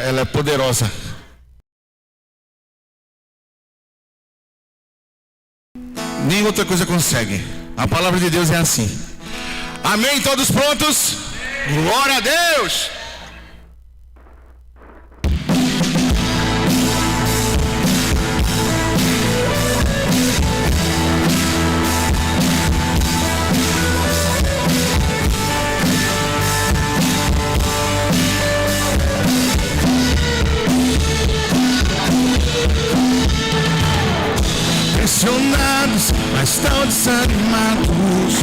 ela é poderosa. Nem outra coisa consegue. A palavra de Deus é assim. Amém? Todos prontos? Glória a Deus! Pressionados, mas tão desanimados,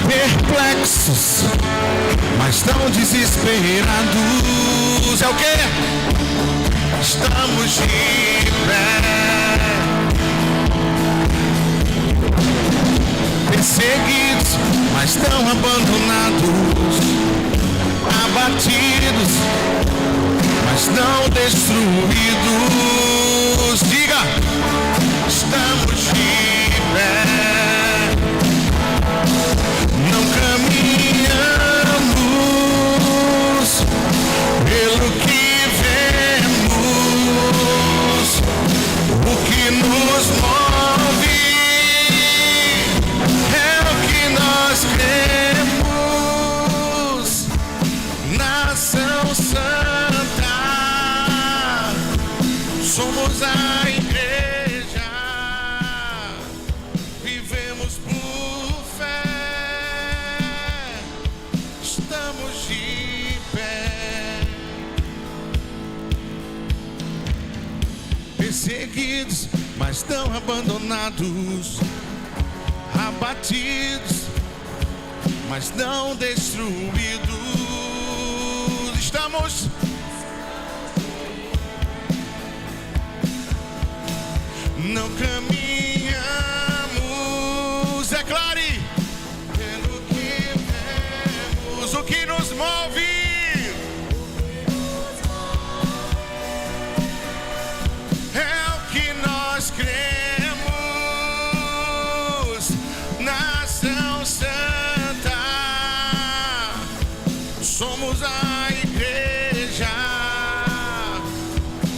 perplexos, mas tão desesperados. É o quê? Estamos de pé, perseguidos, mas tão abandonados, abatidos, mas não destruídos. Diga! Estamos de pé, não caminhamos pelo que vemos, o que nos move é o que nós cremos. Nação Santa, somos a igreja, vivemos por fé, estamos de pé, perseguidos, mas tão abandonados, abatidos, mas não destruídos. Estamos não caminhamos, declare, pelo que vemos, o que nos move é o que nós cremos. Nação Santa, somos a igreja,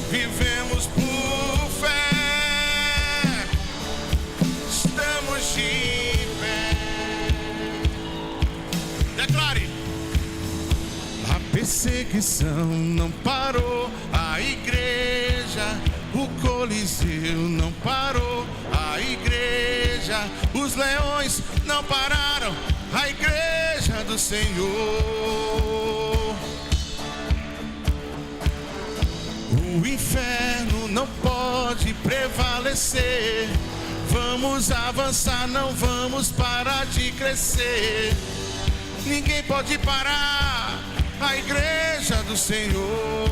vivemos por fé, estamos de pé. Declare. A perseguição não parou, a igreja, o Coliseu não parou, a igreja, os leões não pararam, a igreja do Senhor. O inferno não pode prevalecer. Vamos avançar, não vamos parar de crescer. Ninguém pode parar a igreja do Senhor.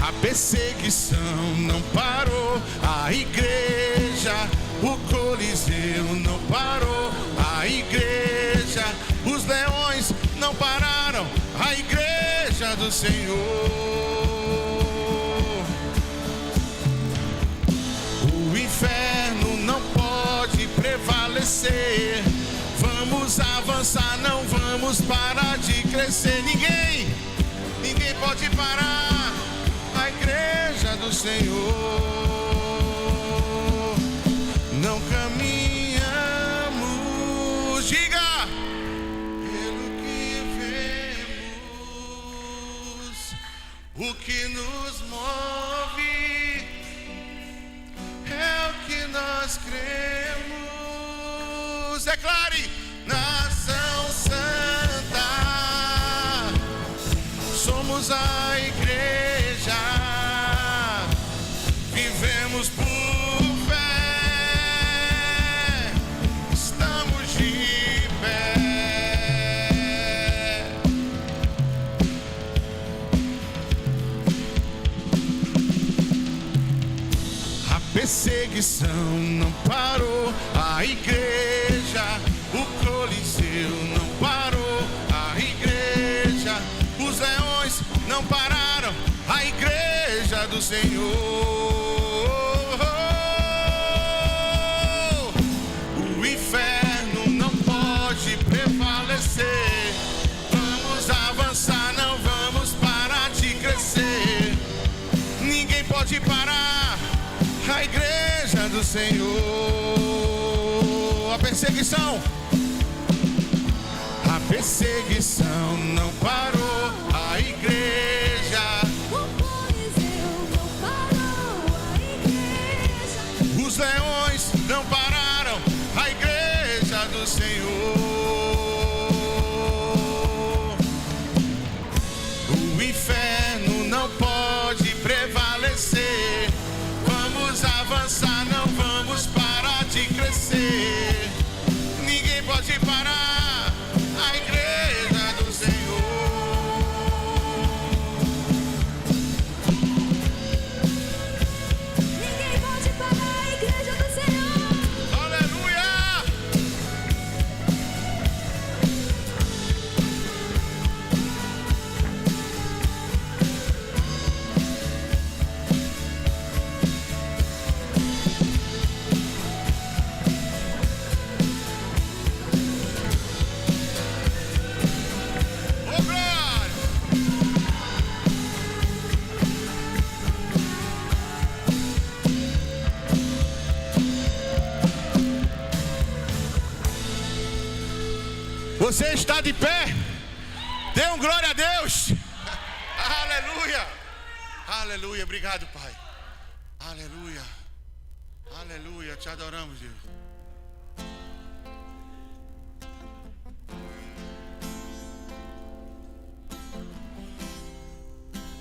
A perseguição não parou, a igreja, o Coliseu não parou, a igreja, os leões não pararam, a igreja do Senhor. O inferno não pode prevalecer. Vamos avançar, não vamos parar de crescer. Ninguém pode parar a igreja do Senhor. Não caminhamos, diga, pelo que vemos, o que nos move é o que nós cremos. Declare. Nação Santa, somos a igreja, vivemos por fé, estamos de pé. A perseguição não parou, a igreja, o Coliseu não parou, a igreja, os leões não pararam, a igreja do Senhor. O inferno não pode prevalecer. Senhor. A perseguição não parou a igreja. O Coliseu não parou a igreja. Os leões não pararam a igreja do Senhor. O inferno não pode prevalecer. Vamos avançar, não vamos parar de crescer. Ninguém pode parar a igreja do Senhor. Ninguém pode parar a igreja do Senhor. Aleluia! Oh, glória! Você está de pé? Dê um glória a Deus. Aleluia. Aleluia. Obrigado, Pai. Aleluia. Aleluia. Te adoramos, Deus.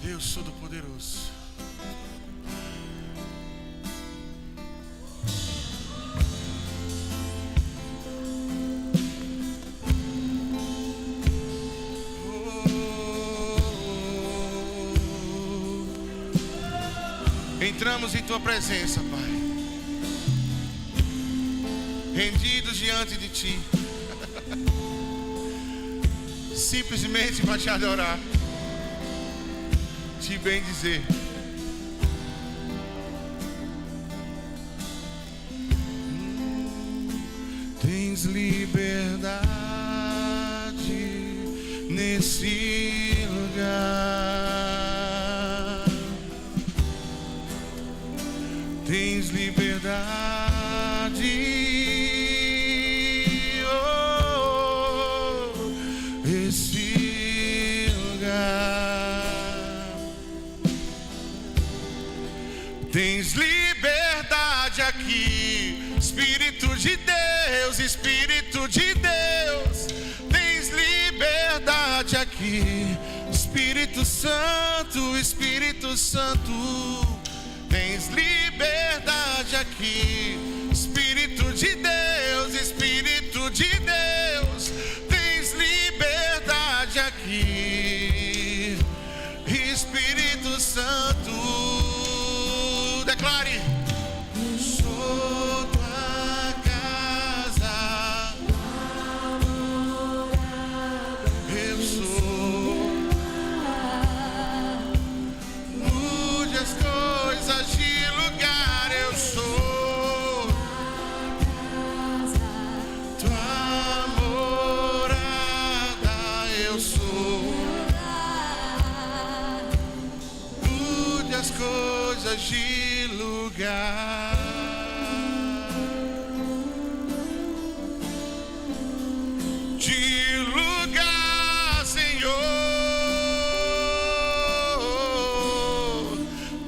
Deus Todo-Poderoso. Entramos em Tua presença, Pai, rendidos diante de Ti, simplesmente para Te adorar, Te bendizer. Tens liberdade nesse lugar. Tens liberdade, oh, esse lugar. Tens liberdade aqui, Espírito de Deus, Espírito de Deus. Tens liberdade aqui, Espírito Santo, Espírito Santo. Tens liberdade aqui, Espírito de Deus, Espírito de Deus. Tens liberdade aqui, Espírito Santo. Declare: sou tua casa, eu sou. Mude as coisas de lugar, eu sou tua morada, eu sou. Mude as coisas de lugar. De lugar, Senhor.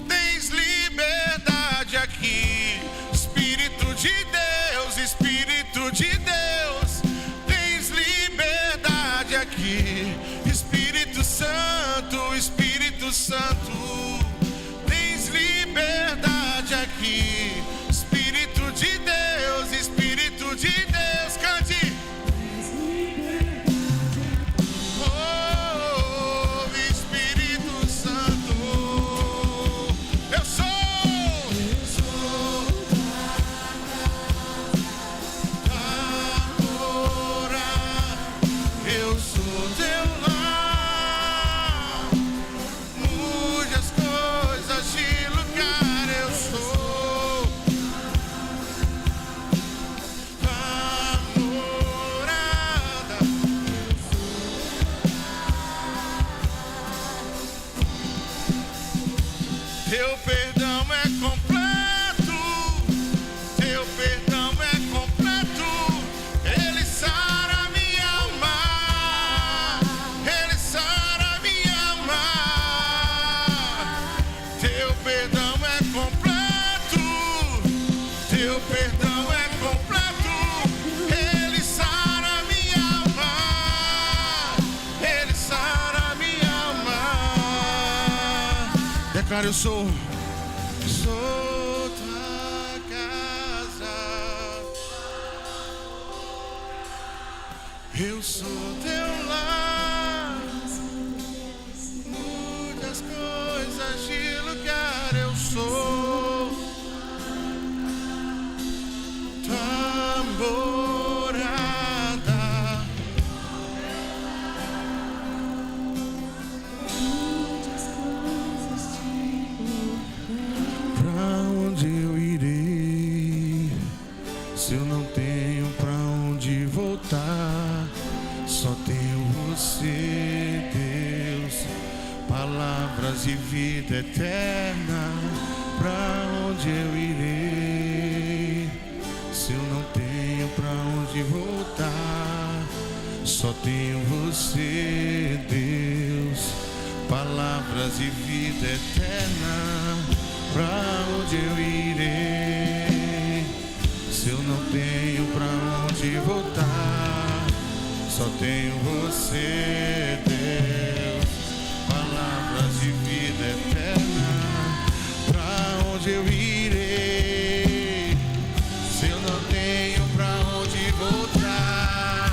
Tens liberdade aqui, Espírito de Deus, Espírito de Deus. Tens liberdade aqui, Espírito Santo, Espírito Santo. Tens liberdade aqui, Espírito de Deus, Espírito de Deus. Cante. Oh, Espírito Santo, eu sou agora, eu sou teu lar. Mude as coisas de lugar, eu sou tua morada. Teu perdão é completo, declara: eu sou tua casa, eu sou teu lar, muitas coisas de lugar, eu sou tua morada. Pra onde eu irei, se eu não tenho pra onde voltar? Só tenho você, Deus, palavras de vida eterna. Pra onde eu irei, se eu não tenho pra onde voltar? Só tenho você, Deus, palavras de vida eterna. Pra onde eu irei, se eu não tenho pra onde voltar? Só tenho você, Deus, palavras de vida eterna. Pra onde eu irei, se eu não tenho pra onde voltar?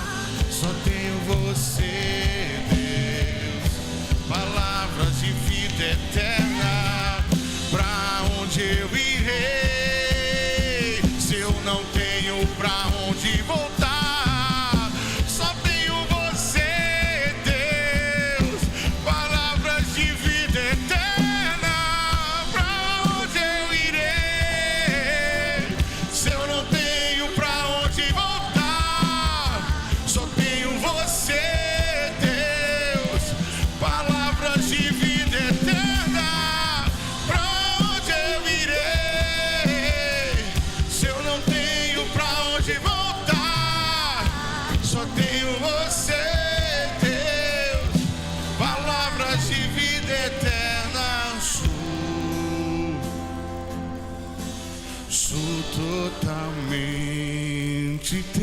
Só tenho você, Deus, palavras de vida eterna. Pra onde eu irei, se eu não tenho pra onde voltar? Só tenho você, Deus, palavras de vida eterna. Pra onde eu irei, se eu não tenho pra onde voltar? Só tenho você, Deus, palavras de vida eterna. Pra onde eu irei, se eu não tenho pra onde voltar? Só tenho você, Deus, palavras de vida eterna. Sou totalmente teu.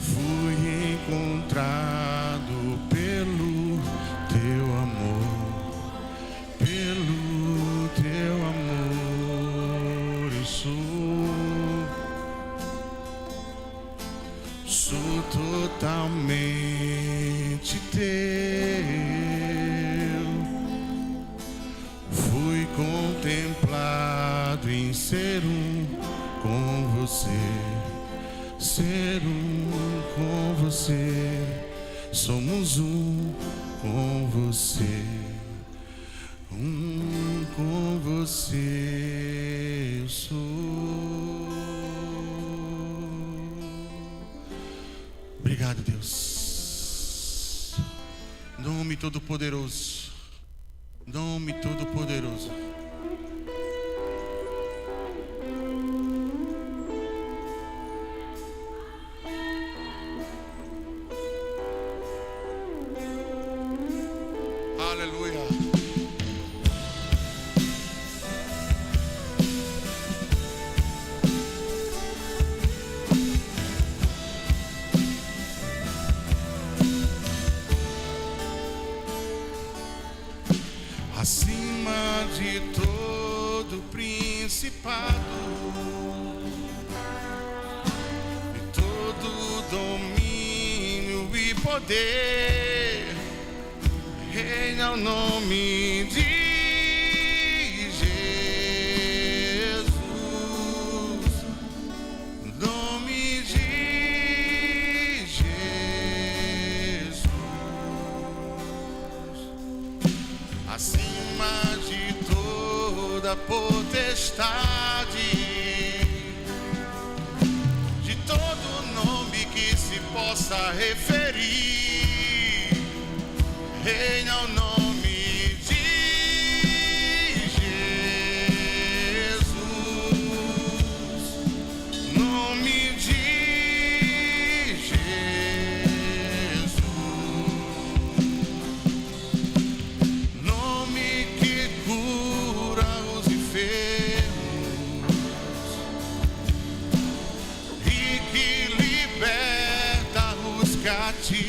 Fui encontrado pelo teu amor, pelo teu amor. Eu sou totalmente teu. Fui contemplado em ser com você, ser com você. Somos com você, com você. Eu sou. Obrigado, Deus. Nome Todo-Poderoso, nome Todo-Poderoso. Aleluia. Acima de todo principado e todo domínio e poder, reina o nome de Jesus, nome de Jesus. Acima de toda potestade, de todo nome que se possa referir, reina o nome de Jesus, nome de Jesus, nome que cura os enfermos e que liberta os cativos.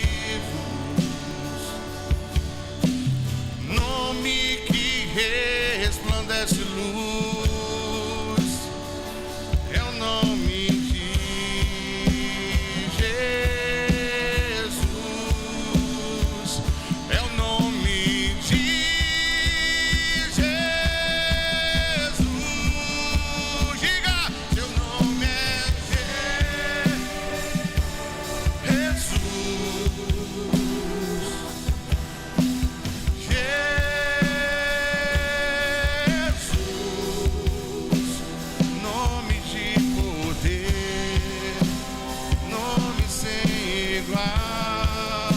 igual,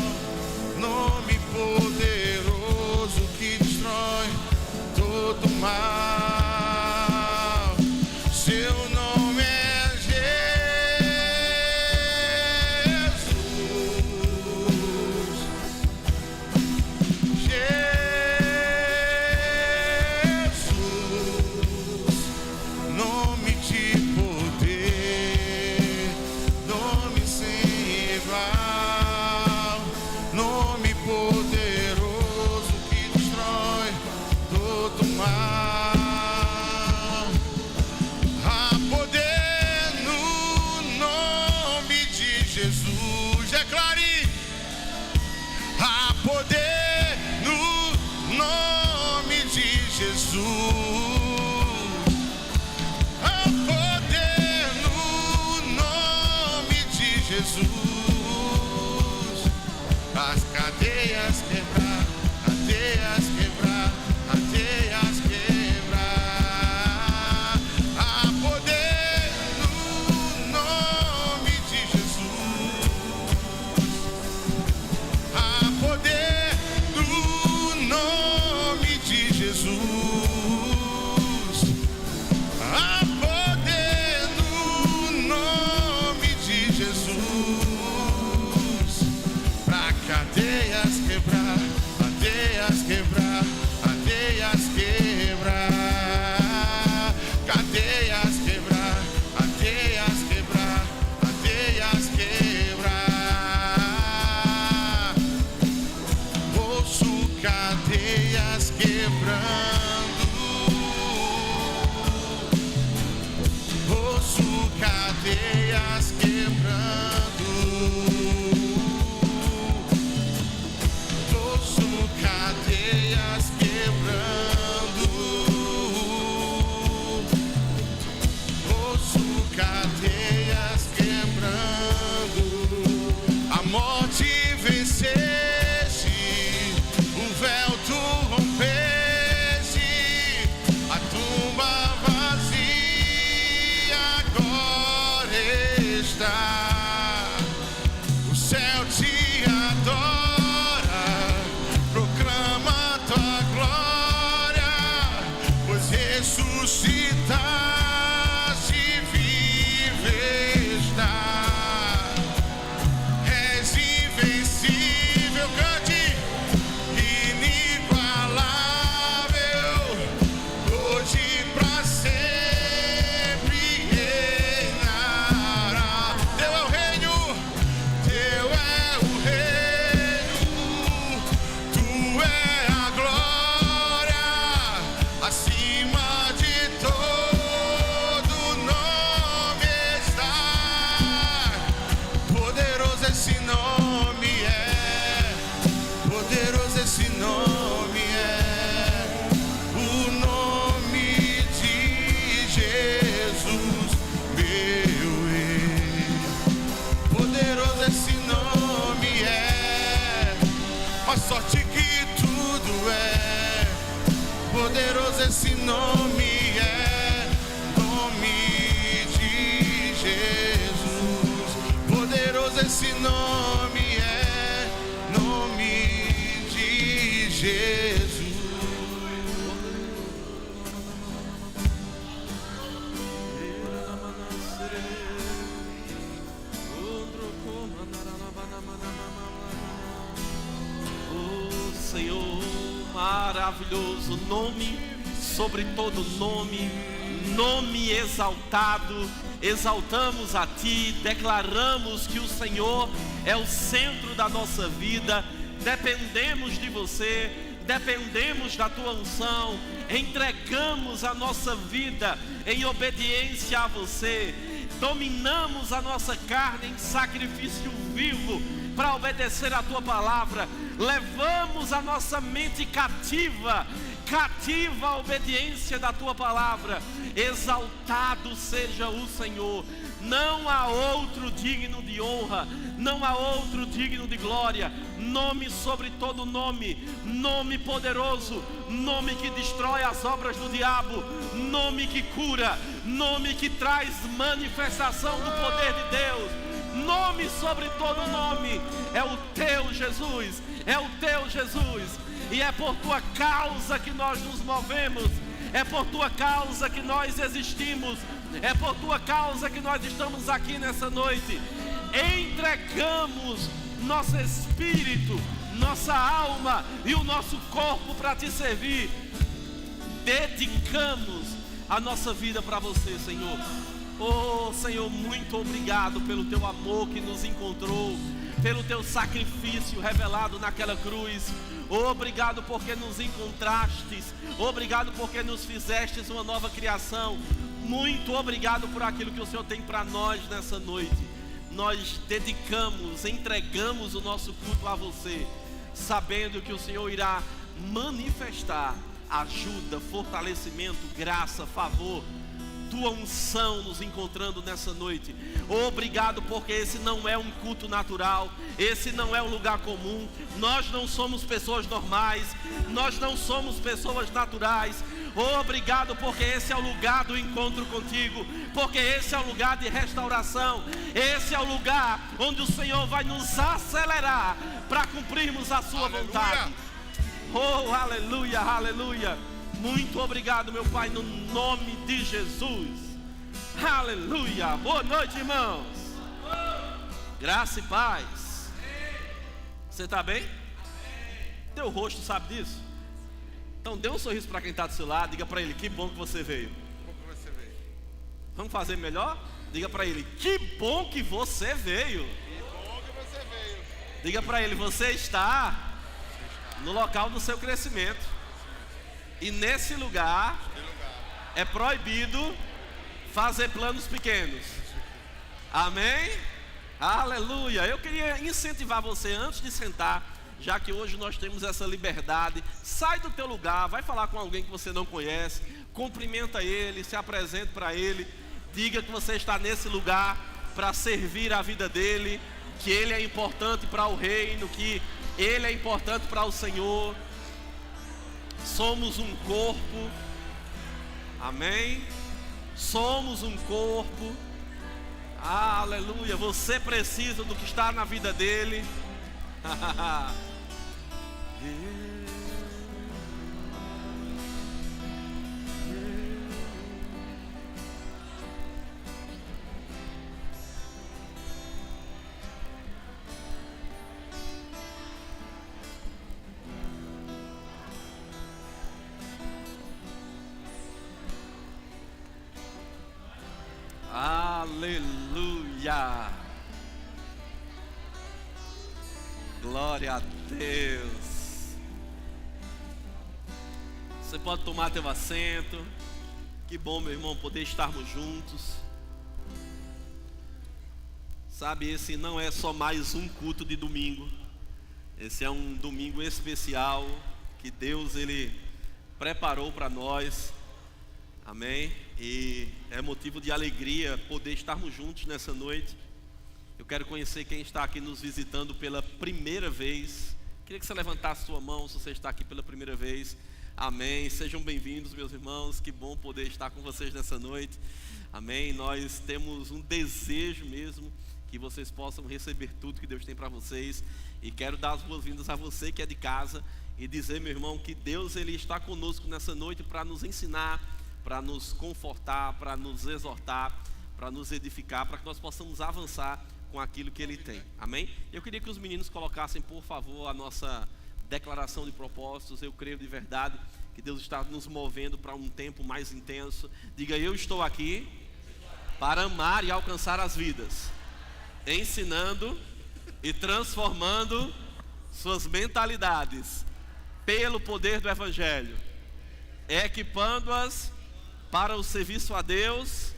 nome poderoso que destrói todo mal. Seu nome é Jesus. Jesus, nome de poder, nome sem igual, nome poderoso que destrói todo mal. Há poder no nome de Jesus. Declare: há poder no nome de Jesus. Há poder no nome de Jesus. As cadeias quebrar, cadeias quebrar, cadeias quebrar. Há poder no nome de Jesus. Há poder no nome de Jesus. Há poder no nome de Jesus. Pra cadeias quebrar, cadeias quebrar, cadeias quebrar. Cadeias quebrar, cadeias quebrar, cadeias quebrar. Ouço cadeias quebrando. Ouço cadeias quebrando. Ouço cadeias quebrando. Ouço cadeias quebrando. A morte venceste, o véu tu rompeste, a tumba vazia agora está. O céu te adora, proclama tua glória, pois ressuscitaste, vive está. És invencível, cante, inigualável, hoje pra sempre reinará. Teu é o reino, teu é o reino, tu é a glória, acima de todo nome está. Poderoso esse nome é, poderoso esse nome é, o nome de Jesus, meu rei. Poderoso esse nome é, mais forte que tudo é. Poderoso esse nome é, nome de Jesus. Poderoso esse nome é, nome de Jesus. Oh Senhor, maravilhoso nome, sobre todo nome, nome exaltado. Exaltamos a Ti, declaramos que o Senhor é o centro da nossa vida. Dependemos de Você, dependemos da Tua unção, entregamos a nossa vida em obediência a Você, dominamos a nossa carne em sacrifício vivo para obedecer a Tua palavra, levamos a nossa mente cativa à obediência da Tua palavra. Exaltado seja o Senhor. Não há outro digno de honra, não há outro digno de glória. Nome sobre todo nome, nome poderoso, nome que destrói as obras do diabo, nome que cura, nome que traz manifestação do poder de Deus, nome sobre todo nome, é o teu Jesus, é o teu Jesus, e é por tua causa que nós nos movemos, é por tua causa que nós existimos, é por tua causa que nós estamos aqui nessa noite. Entregamos nosso espírito, nossa alma e o nosso corpo para te servir. Dedicamos a nossa vida para você, Senhor. Oh, Senhor, muito obrigado pelo teu amor que nos encontrou, pelo teu sacrifício revelado naquela cruz. Obrigado porque nos encontrastes, obrigado porque nos fizestes uma nova criação. Muito obrigado por aquilo que o Senhor tem para nós nessa noite. Nós dedicamos, entregamos o nosso culto a você, sabendo que o Senhor irá manifestar ajuda, fortalecimento, graça, favor, tua unção nos encontrando nessa noite. Obrigado porque esse não é um culto natural, esse não é um lugar comum. Nós não somos pessoas normais, nós não somos pessoas naturais. Obrigado porque esse é o lugar do encontro contigo, porque esse é o lugar de restauração, esse é o lugar onde o Senhor vai nos acelerar para cumprirmos a sua vontade. Oh, aleluia, aleluia. Muito obrigado, meu Pai, no nome de Jesus. Aleluia. Boa noite, irmãos. Graça e paz. Você está bem? Teu rosto sabe disso? Então dê um sorriso para quem está do seu lado. Diga para ele, que bom que você veio. Vamos fazer melhor? Diga para ele, que bom que você veio. Diga para ele, você está no local do seu crescimento. E nesse lugar é proibido fazer planos pequenos. Amém? Aleluia. Eu queria incentivar você antes de sentar, já que hoje nós temos essa liberdade. Sai do teu lugar, vai falar com alguém que você não conhece, cumprimenta ele, se apresente para ele, diga que você está nesse lugar para servir a vida dele, que ele é importante para o reino, que ele é importante para o Senhor. Somos um corpo, amém? Somos um corpo, aleluia. Você precisa do que está na vida dele. Aleluia. Glória a Deus. Você pode tomar teu assento. Que bom, meu irmão, poder estarmos juntos. Sabe, esse não é só mais um culto de domingo. Esse é um domingo especial que Deus ele preparou para nós. Amém? E é motivo de alegria poder estarmos juntos nessa noite. Eu quero conhecer quem está aqui nos visitando pela primeira vez. Queria que você levantasse sua mão se você está aqui pela primeira vez. Amém. Sejam bem-vindos, meus irmãos. Que bom poder estar com vocês nessa noite. Amém. Nós temos um desejo mesmo que vocês possam receber tudo que Deus tem para vocês. E quero dar as boas-vindas a você que é de casa e dizer, meu irmão, que Deus ele está conosco nessa noite para nos ensinar, para nos confortar, para nos exortar, para nos edificar, para que nós possamos avançar com aquilo que Ele tem. Amém? Eu queria que os meninos colocassem, por favor, a nossa declaração de propósitos. Eu creio de verdade que Deus está nos movendo para um tempo mais intenso. Diga, eu estou aqui para amar e alcançar as vidas, ensinando e transformando suas mentalidades pelo poder do Evangelho, equipando-as para o serviço a Deus,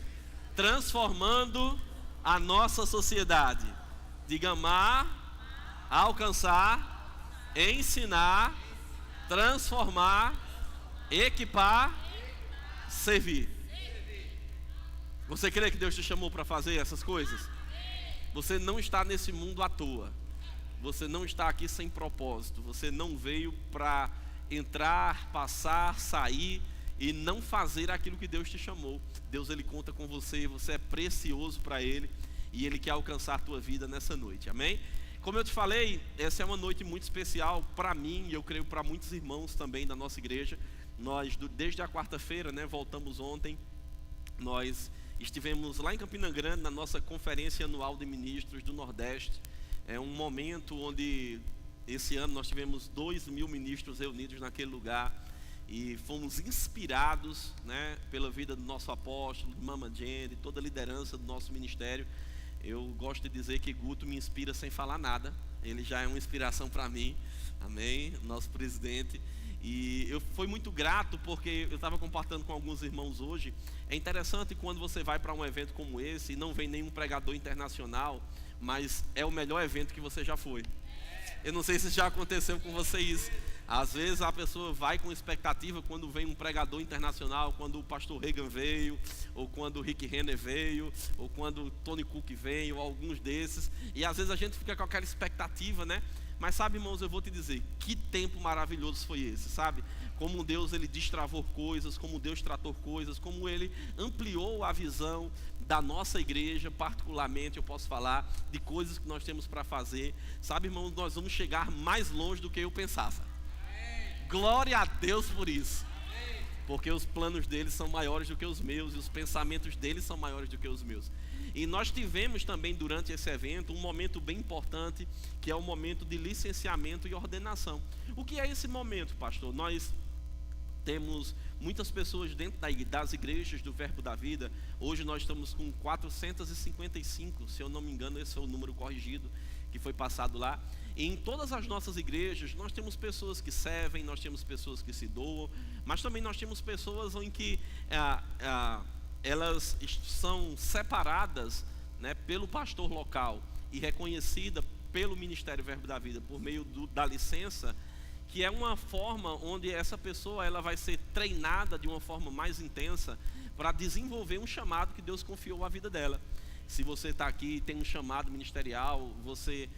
transformando a nossa sociedade. Diga, amar, alcançar, ensinar, transformar, equipar, servir. Você crê que Deus te chamou para fazer essas coisas? Você não está nesse mundo à toa. Você não está aqui sem propósito. Você não veio para entrar, passar, sair e não fazer aquilo que Deus te chamou. Deus ele conta com você, você é precioso para Ele. e Ele quer alcançar a tua vida nessa noite, amém? Como eu te falei, essa é uma noite muito especial para mim e eu creio para muitos irmãos também da nossa igreja. Nós, desde a quarta-feira, né, voltamos ontem, nós estivemos lá em Campina Grande na nossa conferência anual de ministros do Nordeste. É um momento onde esse ano nós tivemos 2.000 ministros reunidos naquele lugar e fomos inspirados, né, pela vida do nosso apóstolo, de Mama Jenny, toda a liderança do nosso ministério. Eu gosto de dizer que Guto me inspira sem falar nada, ele já é uma inspiração para mim, amém, nosso presidente. E eu fui muito grato porque eu estava compartilhando com alguns irmãos hoje. É interessante quando você vai para um evento como esse e não vem nenhum pregador internacional, mas é o melhor evento que você já foi. Eu não sei se já aconteceu com você isso. Às vezes a pessoa vai com expectativa quando vem um pregador internacional, quando o pastor Reagan veio, ou quando o Rick Renner veio, ou quando o Tony Cook veio, ou alguns desses. E às vezes a gente fica com aquela expectativa, né? Mas sabe, irmãos, eu vou te dizer, que tempo maravilhoso foi esse, sabe? Como Deus, Ele destravou coisas, como Deus tratou coisas, como Ele ampliou a visão da nossa igreja, particularmente eu posso falar de coisas que nós temos para fazer. Sabe, irmãos, nós vamos chegar mais longe do que eu pensava. Glória a Deus por isso. Porque os planos deles são maiores do que os meus e os pensamentos deles são maiores do que os meus. E nós tivemos também durante esse evento um momento bem importante, que é o momento de licenciamento e ordenação. O que é esse momento, pastor? Nós temos muitas pessoas dentro das igrejas do Verbo da Vida. Hoje nós estamos com 455, se eu não me engano, esse foi o número corrigido que foi passado lá. E em todas as nossas igrejas nós temos pessoas que servem, nós temos pessoas que se doam, mas também nós temos pessoas em que elas são separadas, né, pelo pastor local e reconhecida pelo Ministério Verbo da Vida por meio da licença, que é uma forma onde essa pessoa ela vai ser treinada de uma forma mais intensa para desenvolver um chamado que Deus confiou à vida dela. Se você está aqui e tem um chamado ministerial, você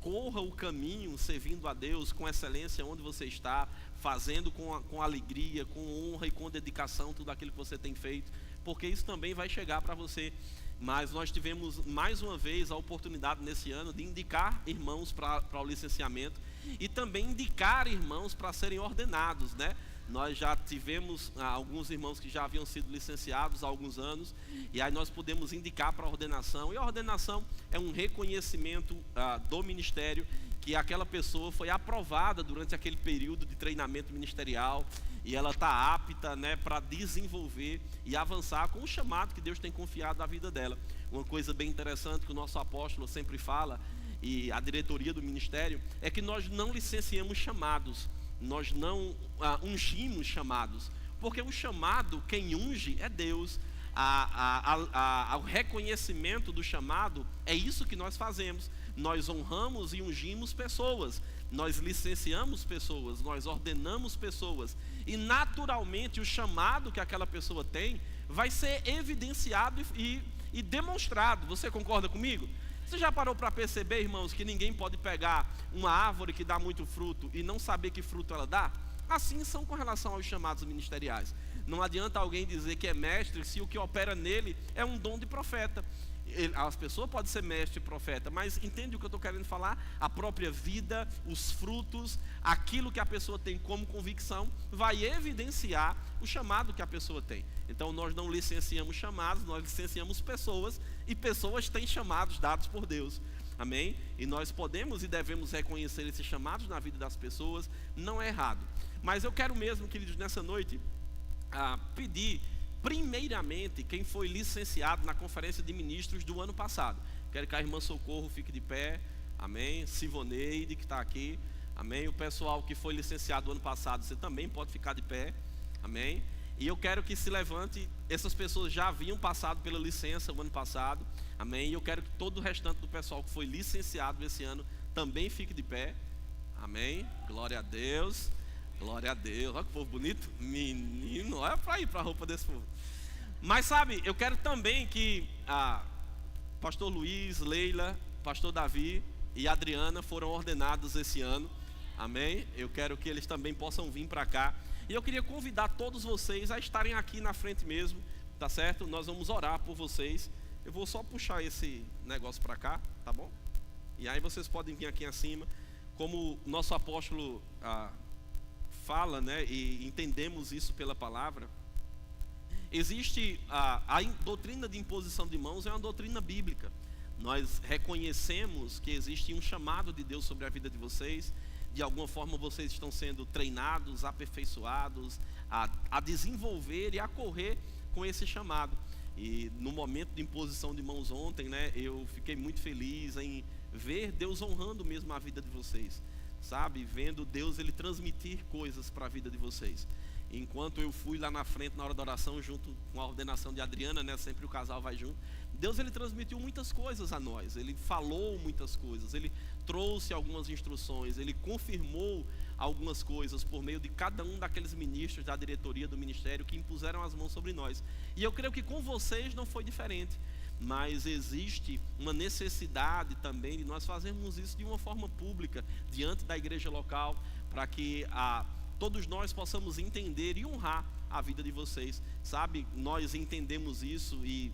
corra o caminho servindo a Deus com excelência onde você está, fazendo com alegria, com honra e com dedicação tudo aquilo que você tem feito, porque isso também vai chegar para você. Mas nós tivemos mais uma vez a oportunidade nesse ano de indicar irmãos para o licenciamento e também indicar irmãos para serem ordenados, né? Nós já tivemos alguns irmãos que já haviam sido licenciados há alguns anos, e aí nós podemos indicar para a ordenação. E a ordenação é um reconhecimento do ministério, que aquela pessoa foi aprovada durante aquele período de treinamento ministerial, e ela está apta, né, para desenvolver e avançar com o chamado que Deus tem confiado à vida dela. Uma coisa bem interessante que o nosso apóstolo sempre fala, e a diretoria do ministério, é que nós não licenciamos chamados. Nós não ungimos chamados, porque o chamado, quem unge é Deus. O reconhecimento do chamado é isso que nós fazemos. Nós honramos e ungimos pessoas, nós licenciamos pessoas, nós ordenamos pessoas, e naturalmente o chamado que aquela pessoa tem vai ser evidenciado e demonstrado. Você concorda comigo? Você já parou para perceber, irmãos, que ninguém pode pegar uma árvore que dá muito fruto e não saber que fruto ela dá? Assim são com relação aos chamados ministeriais. Não adianta alguém dizer que é mestre se o que opera nele é um dom de profeta. As pessoas podem ser mestre e profeta, mas entende o que eu estou querendo falar? A própria vida, os frutos, aquilo que a pessoa tem como convicção, vai evidenciar o chamado que a pessoa tem. Então nós não licenciamos chamados, nós licenciamos pessoas, e pessoas têm chamados dados por Deus. Amém? E nós podemos e devemos reconhecer esses chamados na vida das pessoas, não é errado. Mas eu quero mesmo, queridos, nessa noite, pedir primeiramente quem foi licenciado na conferência de ministros do ano passado. Quero que a irmã Socorro fique de pé, amém? Sivoneide, que está aqui, amém? O pessoal que foi licenciado do ano passado, você também pode ficar de pé, amém? E eu quero que se levante, essas pessoas já haviam passado pela licença o ano passado, amém? E eu quero que todo o restante do pessoal que foi licenciado esse ano também fique de pé, amém? Glória a Deus. Glória a Deus, olha que povo bonito. Menino, olha para ir para a roupa desse povo. Mas sabe, eu quero também que pastor Luiz, Leila, pastor Davi e Adriana foram ordenados esse ano. Amém? Eu quero que eles também possam vir para cá. E eu queria convidar todos vocês a estarem aqui na frente mesmo, tá certo? Nós vamos orar por vocês. Eu vou só puxar esse negócio para cá, tá bom? E aí vocês podem vir aqui acima. Como o nosso apóstolo fala, né, e entendemos isso pela palavra, existe a doutrina de imposição de mãos, é uma doutrina bíblica. Nós reconhecemos que existe um chamado de Deus sobre a vida de vocês. De alguma forma vocês estão sendo treinados, aperfeiçoados a desenvolver e a correr com esse chamado. E no momento de imposição de mãos ontem, né, eu fiquei muito feliz em ver Deus honrando mesmo a vida de vocês, sabe? Vendo Deus, Ele transmitir coisas para a vida de vocês. Enquanto eu fui lá na frente na hora da oração, junto com a ordenação de Adriana, né, sempre o casal vai junto, Deus, Ele transmitiu muitas coisas a nós. Ele falou muitas coisas, Ele trouxe algumas instruções, Ele confirmou algumas coisas por meio de cada um daqueles ministros da diretoria do ministério que impuseram as mãos sobre nós. E eu creio que com vocês não foi diferente. Mas existe uma necessidade também de nós fazermos isso de uma forma pública, diante da igreja local, para que todos nós possamos entender e honrar a vida de vocês, sabe? Nós entendemos isso e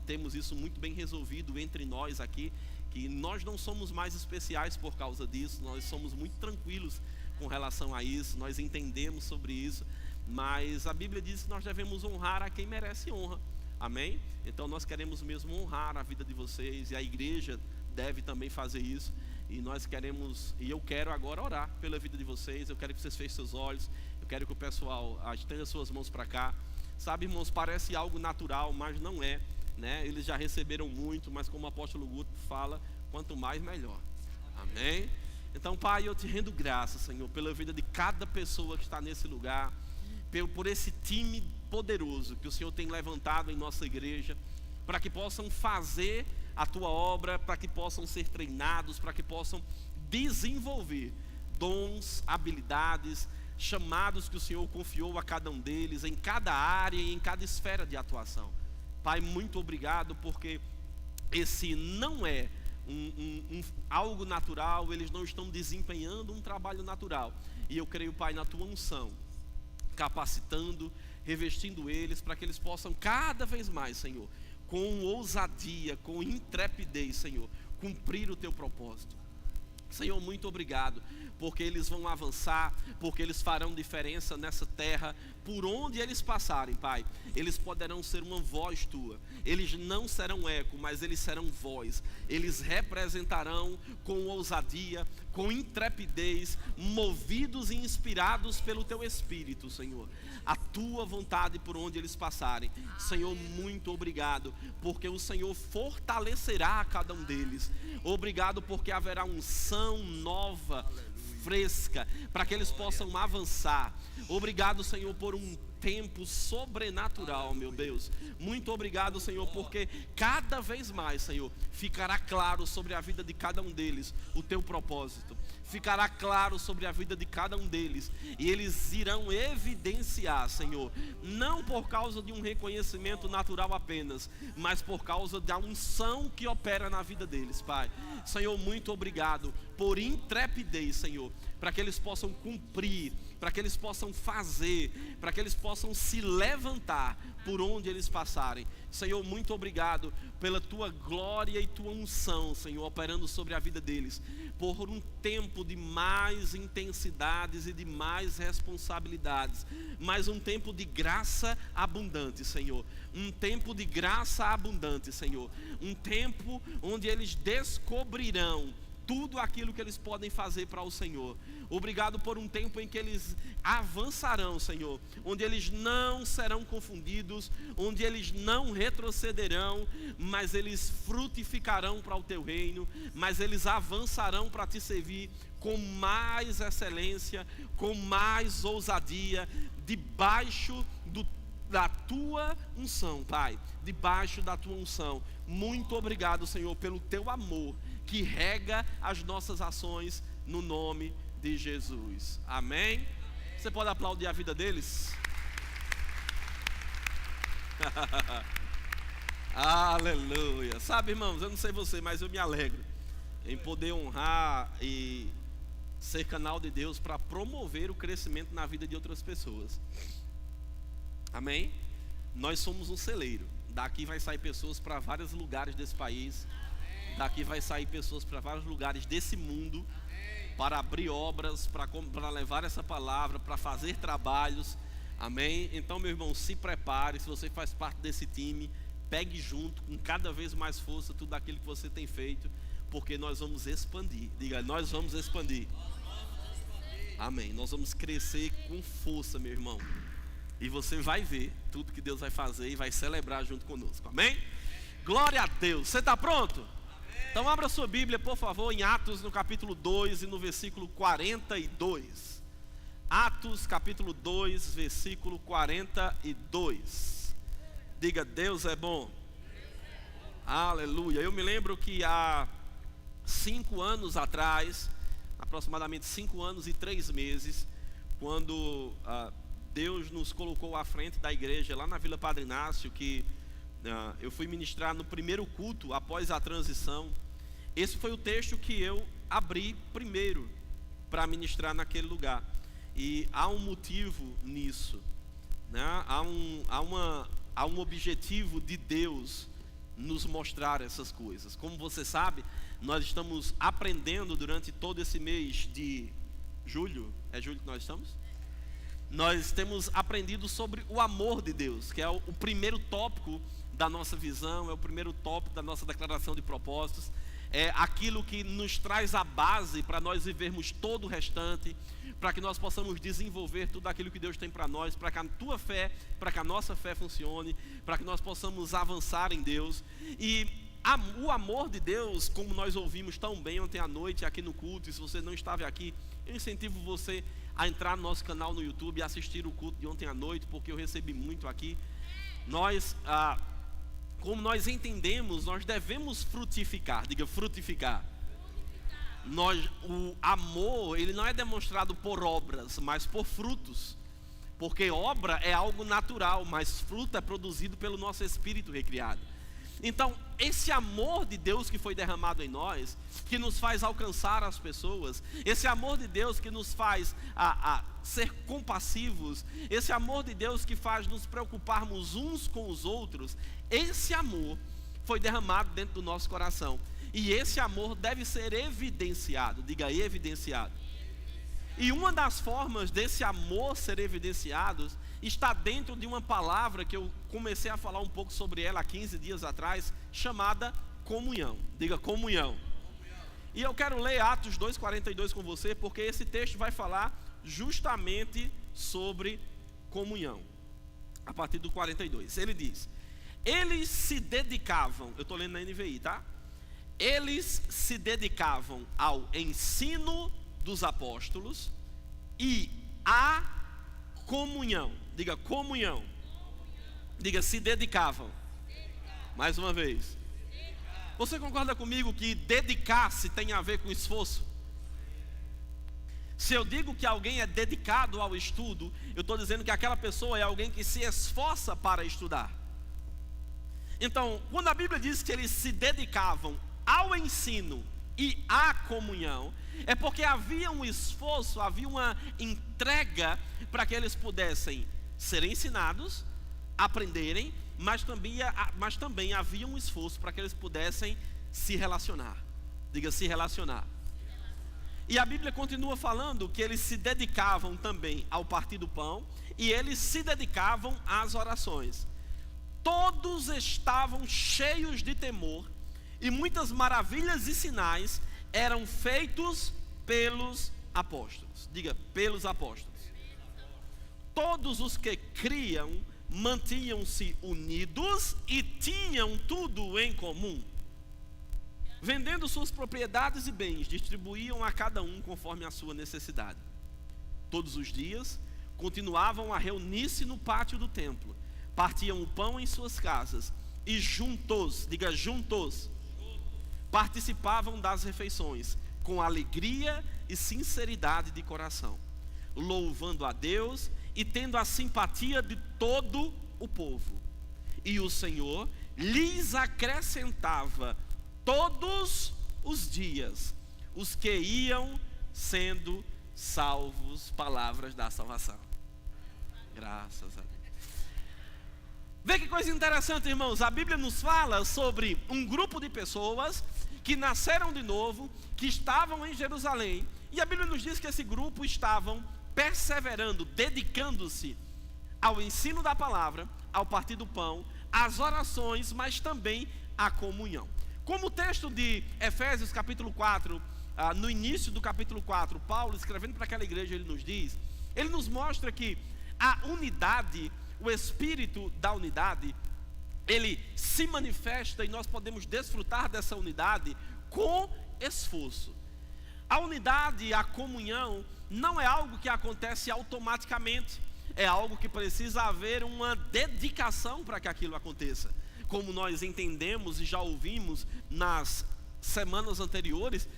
temos isso muito bem resolvido entre nós aqui, que nós não somos mais especiais por causa disso, nós somos muito tranquilos com relação a isso, nós entendemos sobre isso, mas a Bíblia diz que nós devemos honrar a quem merece honra. Amém? Então nós queremos mesmo honrar a vida de vocês, e a igreja deve também fazer isso. E nós queremos, e eu quero agora orar pela vida de vocês. Eu quero que vocês fechem seus olhos. Eu quero que o pessoal estenda suas mãos para cá. Sabe, irmãos, parece algo natural, mas não é, né? Eles já receberam muito, mas como o apóstolo Guto fala, quanto mais melhor. Amém? Então, Pai, eu te rendo graças, Senhor, pela vida de cada pessoa que está nesse lugar, por esse time poderoso que o Senhor tem levantado em nossa igreja, para que possam fazer a tua obra, para que possam ser treinados, para que possam desenvolver dons, habilidades, chamados que o Senhor confiou a cada um deles, em cada área e em cada esfera de atuação. Pai, muito obrigado, porque esse não é algo natural, eles não estão desempenhando um trabalho natural. E eu creio, Pai, na tua unção, capacitando, revestindo eles, para que eles possam cada vez mais, Senhor, com ousadia, com intrepidez, Senhor, cumprir o teu propósito. Senhor, muito obrigado, porque eles vão avançar, porque eles farão diferença nessa terra, por onde eles passarem, Pai. Eles poderão ser uma voz tua, eles não serão eco, mas eles serão voz. Eles representarão com ousadia, com intrepidez, movidos e inspirados pelo teu Espírito, Senhor, a tua vontade por onde eles passarem. Senhor, muito obrigado, porque o Senhor fortalecerá a cada um deles. Obrigado porque haverá unção nova, fresca, para que eles possam avançar. Obrigado, Senhor, por um tempo sobrenatural, meu Deus. Muito obrigado, Senhor, porque cada vez mais, Senhor, ficará claro sobre a vida de cada um deles o teu propósito. Ficará claro sobre a vida de cada um deles, e eles irão evidenciar, Senhor, não por causa de um reconhecimento natural apenas, mas por causa da unção que opera na vida deles, Pai. Senhor, muito obrigado por intrepidez, Senhor, para que eles possam cumprir, para que eles possam fazer, para que eles possam se levantar por onde eles passarem. Senhor, muito obrigado pela tua glória e tua unção, Senhor, operando sobre a vida deles, por um tempo de mais intensidades e de mais responsabilidades, mas um tempo de graça abundante, Senhor, um tempo de graça abundante, Senhor, um tempo onde eles descobrirão tudo aquilo que eles podem fazer para o Senhor. Obrigado por um tempo em que eles avançarão, Senhor, onde eles não serão confundidos, onde eles não retrocederão, mas eles frutificarão para o teu reino, mas eles avançarão para te servir com mais excelência, com mais ousadia, debaixo da tua unção, Pai, debaixo da tua unção. Muito obrigado, Senhor, pelo teu amor que rega as nossas ações, no nome de Jesus. Amém? Você pode aplaudir a vida deles? Aleluia. Sabe, irmãos, eu não sei você, mas eu me alegro em poder honrar e ser canal de Deus para promover o crescimento na vida de outras pessoas. Amém? Nós somos um celeiro Daqui vai sair pessoas para vários lugares desse país. Daqui vai sair pessoas para vários lugares desse mundo, para abrir obras, para levar essa palavra, para fazer trabalhos. Amém? Então, meu irmão, se prepare. Se você faz parte desse time, pegue junto, com cada vez mais força, tudo aquilo que você tem feito, porque nós vamos expandir. Diga, nós vamos expandir. Amém. Nós vamos crescer com força, meu irmão. E você vai ver tudo que Deus vai fazer e vai celebrar junto conosco. Amém? Glória a Deus. Você está pronto? Amém. Então abra sua Bíblia, por favor, em Atos, no capítulo 2 e no versículo 42. Atos, capítulo 2, versículo 42. Diga, Deus é bom. Aleluia. Eu me lembro que há 5 anos atrás, aproximadamente 5 anos e 3 meses, quando Deus nos colocou à frente da igreja lá na Vila Padre Inácio, que eu fui ministrar no primeiro culto após a transição. Esse foi o texto que eu abri primeiro para ministrar naquele lugar. E há um motivo nisso, né? Há um objetivo de Deus nos mostrar essas coisas. Como você sabe, nós estamos aprendendo durante todo esse mês de julho. É julho que nós estamos? Nós temos aprendido sobre o amor de Deus, que é o primeiro tópico da nossa visão, é o primeiro tópico da nossa declaração de propósitos. É aquilo que nos traz a base para nós vivermos todo o restante, para que nós possamos desenvolver tudo aquilo que Deus tem para nós, para que a tua fé, para que a nossa fé funcione, para que nós possamos avançar em Deus. E o amor de Deus, como nós ouvimos tão bem ontem à noite aqui no culto, e se você não estava aqui, eu incentivo você a entrar no nosso canal no YouTube e assistir o culto de ontem à noite, porque eu recebi muito aqui. Como nós entendemos, nós devemos frutificar. Diga, frutificar. O amor, ele não é demonstrado por obras, mas por frutos. Porque obra é algo natural, mas fruto é produzido pelo nosso espírito recriado. Então, esse amor de Deus que foi derramado em nós, que nos faz alcançar as pessoas, esse amor de Deus que nos faz ser compassivos, esse amor de Deus que faz nos preocuparmos uns com os outros, esse amor foi derramado dentro do nosso coração. E esse amor deve ser evidenciado. Diga, evidenciado. E uma das formas desse amor ser evidenciado está dentro de uma palavra que eu comecei a falar um pouco sobre ela há 15 dias atrás, chamada comunhão. Diga, comunhão. E eu quero ler Atos 2,42 com você, porque esse texto vai falar justamente sobre comunhão. A partir do 42, ele diz: eles se dedicavam, eu estou lendo na NVI, tá? Eles se dedicavam ao ensino dos apóstolos e à comunhão. Diga, comunhão. Diga, se dedicavam. Mais uma vez. Você concorda comigo que dedicar-se tem a ver com esforço? Se eu digo que alguém é dedicado ao estudo, eu estou dizendo que aquela pessoa é alguém que se esforça para estudar. Então, quando a Bíblia diz que eles se dedicavam ao ensino e à comunhão, é porque havia um esforço, havia uma entrega para que eles pudessem ser ensinados, aprenderem, mas também havia um esforço para que eles pudessem se relacionar. Diga, se relacionar. E a Bíblia continua falando que eles se dedicavam também ao partir do pão e eles se dedicavam às orações. Todos estavam cheios de temor e muitas maravilhas e sinais eram feitos pelos apóstolos. Diga, pelos apóstolos. Todos os que criam mantinham-se unidos e tinham tudo em comum. Vendendo suas propriedades e bens, distribuíam a cada um conforme a sua necessidade. Todos os dias, continuavam a reunir-se no pátio do templo, partiam o pão em suas casas e juntos, diga juntos, participavam das refeições com alegria e sinceridade de coração, louvando a Deus e tendo a simpatia de todo o povo. E o Senhor lhes acrescentava todos os dias os que iam sendo salvos. Palavras da salvação. Graças a Deus. Vê que coisa interessante, irmãos. A Bíblia nos fala sobre um grupo de pessoas que nasceram de novo, que estavam em Jerusalém. E a Bíblia nos diz que esse grupo estavam perseverando, dedicando-se ao ensino da palavra, ao partir do pão, às orações, mas também à comunhão. Como o texto de Efésios capítulo 4, no início do capítulo 4, Paulo escrevendo para aquela igreja, ele nos diz, ele nos mostra que a unidade, o espírito da unidade, ele se manifesta e nós podemos desfrutar dessa unidade com esforço. A unidade, a comunhão, não é algo que acontece automaticamente, é algo que precisa haver uma dedicação para que aquilo aconteça. Como nós entendemos e já ouvimos nas semanas anteriores,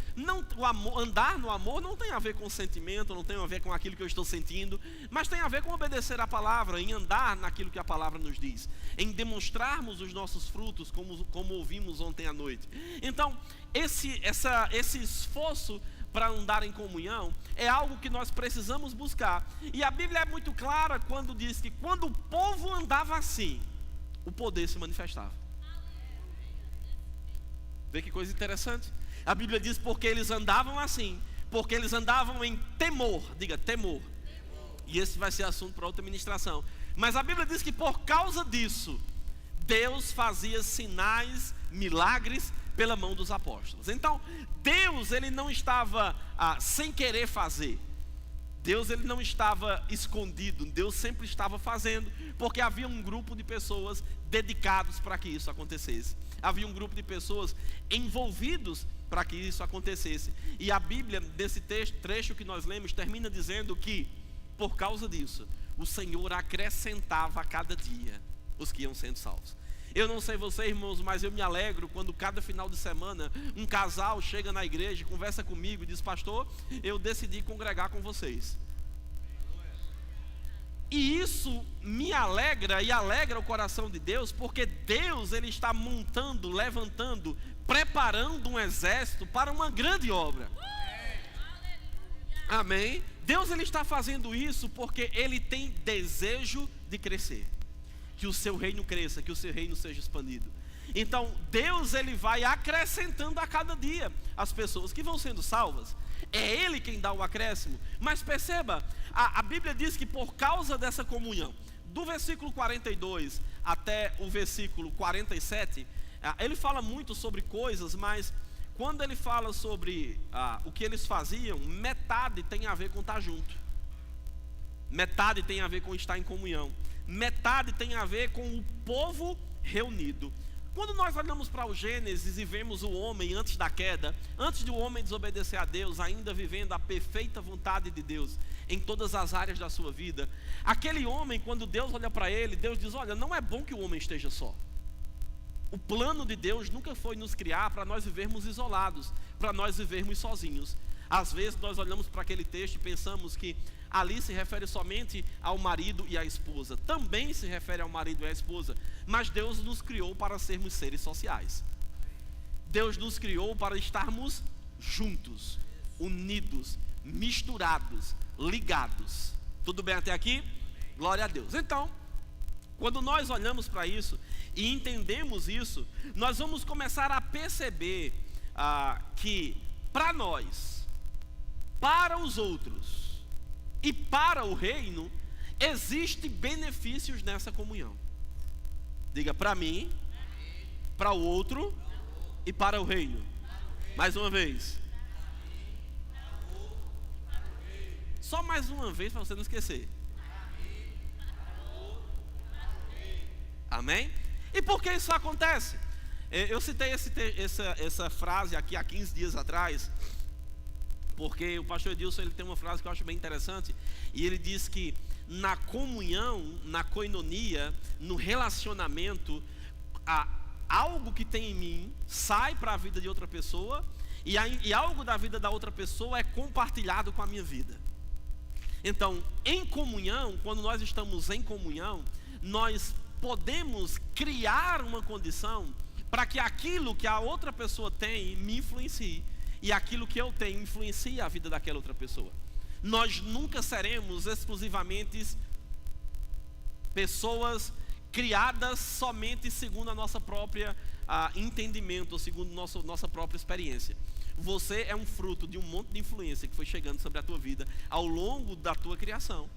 andar no amor não tem a ver com sentimento, não tem a ver com aquilo que eu estou sentindo, mas tem a ver com obedecer a palavra, em andar naquilo que a palavra nos diz, em demonstrarmos os nossos frutos, como ouvimos ontem à noite. Então, esse esforço para andar em comunhão é algo que nós precisamos buscar. E a Bíblia é muito clara quando diz que quando o povo andava assim, o poder se manifestava. Vê que coisa interessante. A Bíblia diz porque eles andavam assim, porque eles andavam em temor. Diga, temor. E esse vai ser assunto para outra ministração. Mas a Bíblia diz que por causa disso, Deus fazia sinais, milagres pela mão dos apóstolos. Então, Deus, ele não estava sem querer fazer. Deus, ele não estava escondido. Deus sempre estava fazendo, porque havia um grupo de pessoas dedicados para que isso acontecesse. Havia um grupo de pessoas envolvidos para que isso acontecesse. E a Bíblia, desse trecho que nós lemos, termina dizendo que, por causa disso, o Senhor acrescentava a cada dia os que iam sendo salvos. Eu não sei você, irmãos, mas eu me alegro quando cada final de semana um casal chega na igreja, conversa comigo e diz: pastor, eu decidi congregar com vocês. E isso me alegra e alegra o coração de Deus, porque Deus, ele está montando, levantando, preparando um exército para uma grande obra. Amém? Deus, ele está fazendo isso porque ele tem desejo de crescer. Que o seu reino cresça, que o seu reino seja expandido. Então, Deus, ele vai acrescentando a cada dia as pessoas que vão sendo salvas. É Ele quem dá o acréscimo. Mas perceba, a Bíblia diz que por causa dessa comunhão, do versículo 42 até o versículo 47, ele fala muito sobre coisas, mas quando ele fala sobre o que eles faziam, metade tem a ver com estar junto. Metade tem a ver com estar em comunhão. Metade tem a ver com o povo reunido. Quando nós olhamos para o Gênesis e vemos o homem antes da queda, antes de o homem desobedecer a Deus, ainda vivendo a perfeita vontade de Deus em todas as áreas da sua vida, aquele homem, quando Deus olha para ele, Deus diz: olha, não é bom que o homem esteja só. O plano de Deus nunca foi nos criar para nós vivermos isolados, para nós vivermos sozinhos. Às vezes nós olhamos para aquele texto e pensamos que ali se refere somente ao marido e à esposa. Também se refere ao marido e à esposa. Mas Deus nos criou para sermos seres sociais. Deus nos criou para estarmos juntos, unidos, misturados, ligados. Tudo bem até aqui? Glória a Deus. Então, quando nós olhamos para isso e entendemos isso, nós vamos começar a perceber que para nós, para os outros e para o reino, existem benefícios nessa comunhão. Diga: para mim, para o outro e para o reino. Mais uma vez. Só mais uma vez para você não esquecer. Amém? E por que isso acontece? Eu citei essa frase aqui há 15 dias atrás, porque o pastor Edilson, ele tem uma frase que eu acho bem interessante, e ele diz que na comunhão, na koinonia, no relacionamento, algo que tem em mim sai para a vida de outra pessoa, e algo da vida da outra pessoa é compartilhado com a minha vida. Então, em comunhão, quando nós estamos em comunhão, nós podemos criar uma condição para que aquilo que a outra pessoa tem me influencie, e aquilo que eu tenho influencia a vida daquela outra pessoa. Nós nunca seremos exclusivamente pessoas criadas somente segundo a nossa própria entendimento, segundo nossa própria experiência. Você é um fruto de um monte de influência que foi chegando sobre a tua vida ao longo da tua criação.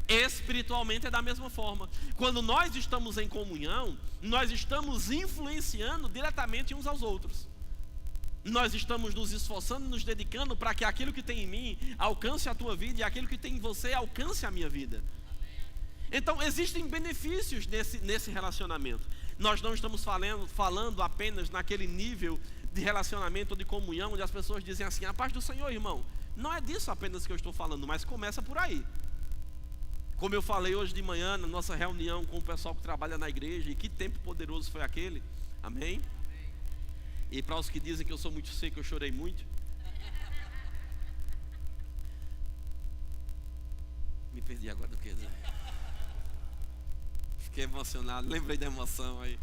Espiritualmente é da mesma forma. Quando nós estamos em comunhão, nós estamos influenciando diretamente uns aos outros. Nós estamos nos esforçando, nos dedicando para que aquilo que tem em mim alcance a tua vida e aquilo que tem em você alcance a minha vida. Então existem benefícios nesse relacionamento. Nós não estamos falando apenas naquele nível de relacionamento ou de comunhão, onde as pessoas dizem assim: a paz do Senhor, irmão. Não é disso apenas que eu estou falando, mas começa por aí. Como eu falei hoje de manhã na nossa reunião com o pessoal que trabalha na igreja, e que tempo poderoso foi aquele, amém? E para os que dizem que eu sou muito seco, eu chorei muito. Me perdi agora do que dizer. Fiquei emocionado, lembrei da emoção aí.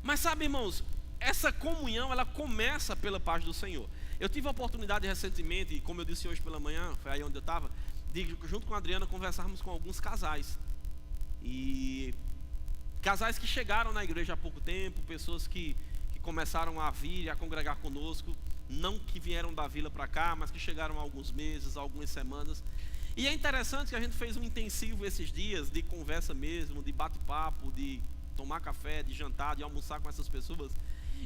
Mas sabe, irmãos, essa comunhão, ela começa pela paz do Senhor. Eu tive a oportunidade recentemente, e como eu disse hoje pela manhã, foi aí onde eu estava, de, junto com a Adriana, conversarmos com alguns casais. E casais que chegaram na igreja há pouco tempo, pessoas que começaram a vir e a congregar conosco, não que vieram da vila para cá, mas que chegaram há alguns meses, algumas semanas. E é interessante que a gente fez um intensivo esses dias, de conversa mesmo, de bate-papo, de tomar café, de jantar, de almoçar com essas pessoas.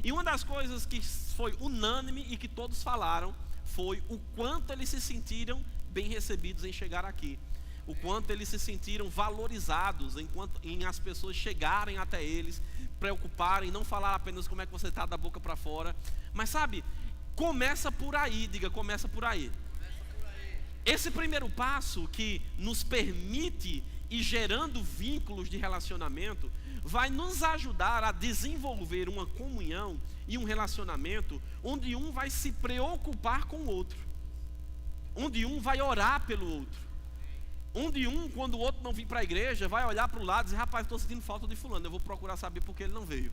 E uma das coisas que foi unânime e que todos falaram foi o quanto eles se sentiram bem recebidos em chegar aqui, o quanto eles se sentiram valorizados em as pessoas chegarem até eles, preocuparem, não falar apenas como é que você está da boca para fora, mas sabe, começa por aí, diga, começa por aí. Esse primeiro passo que nos permite ir gerando vínculos de relacionamento vai nos ajudar a desenvolver uma comunhão e um relacionamento onde um vai se preocupar com o outro, onde um vai orar pelo outro, onde um, quando o outro não vir para a igreja, vai olhar para o lado e dizer: rapaz, estou sentindo falta de fulano, eu vou procurar saber por que ele não veio.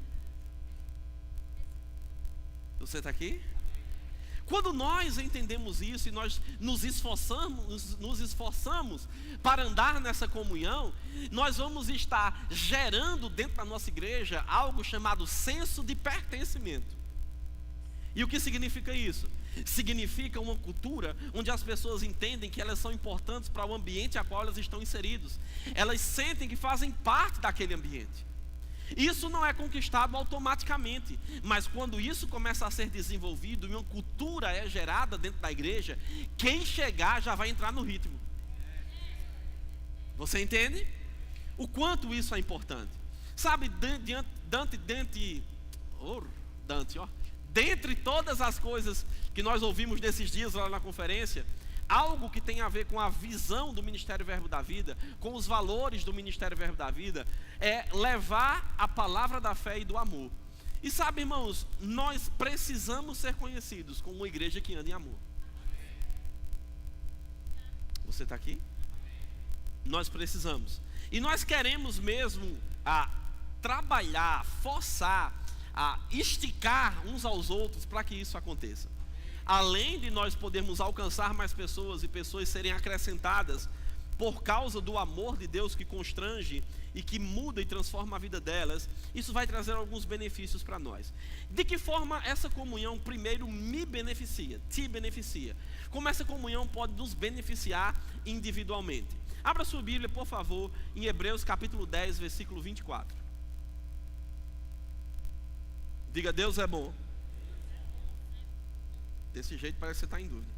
Você está aqui? Quando nós entendemos isso e nós nos esforçamos para andar nessa comunhão, nós vamos estar gerando dentro da nossa igreja algo chamado senso de pertencimento. E o que significa isso? Significa uma cultura onde as pessoas entendem que elas são importantes para o ambiente a qual elas estão inseridas. Elas sentem que fazem parte daquele ambiente. Isso não é conquistado automaticamente, mas quando isso começa a ser desenvolvido e uma cultura é gerada dentro da igreja, quem chegar já vai entrar no ritmo. Você entende? O quanto isso é importante. Sabe, dentre todas as coisas que nós ouvimos nesses dias lá na conferência, algo que tem a ver com a visão do Ministério Verbo da Vida, com os valores do Ministério Verbo da Vida, é levar a palavra da fé e do amor. E sabe, irmãos, nós precisamos ser conhecidos como uma igreja que anda em amor. Você está aqui? Nós precisamos. E nós queremos mesmo trabalhar, forçar, esticar uns aos outros para que isso aconteça. Além de nós podermos alcançar mais pessoas e pessoas serem acrescentadas por causa do amor de Deus que constrange e que muda e transforma a vida delas, isso vai trazer alguns benefícios para nós. De que forma essa comunhão primeiro me beneficia, te beneficia? Como essa comunhão pode nos beneficiar individualmente? Abra sua Bíblia, por favor, em Hebreus capítulo 10, versículo 24. Diga: Deus é bom. Desse jeito parece que você está em dúvida.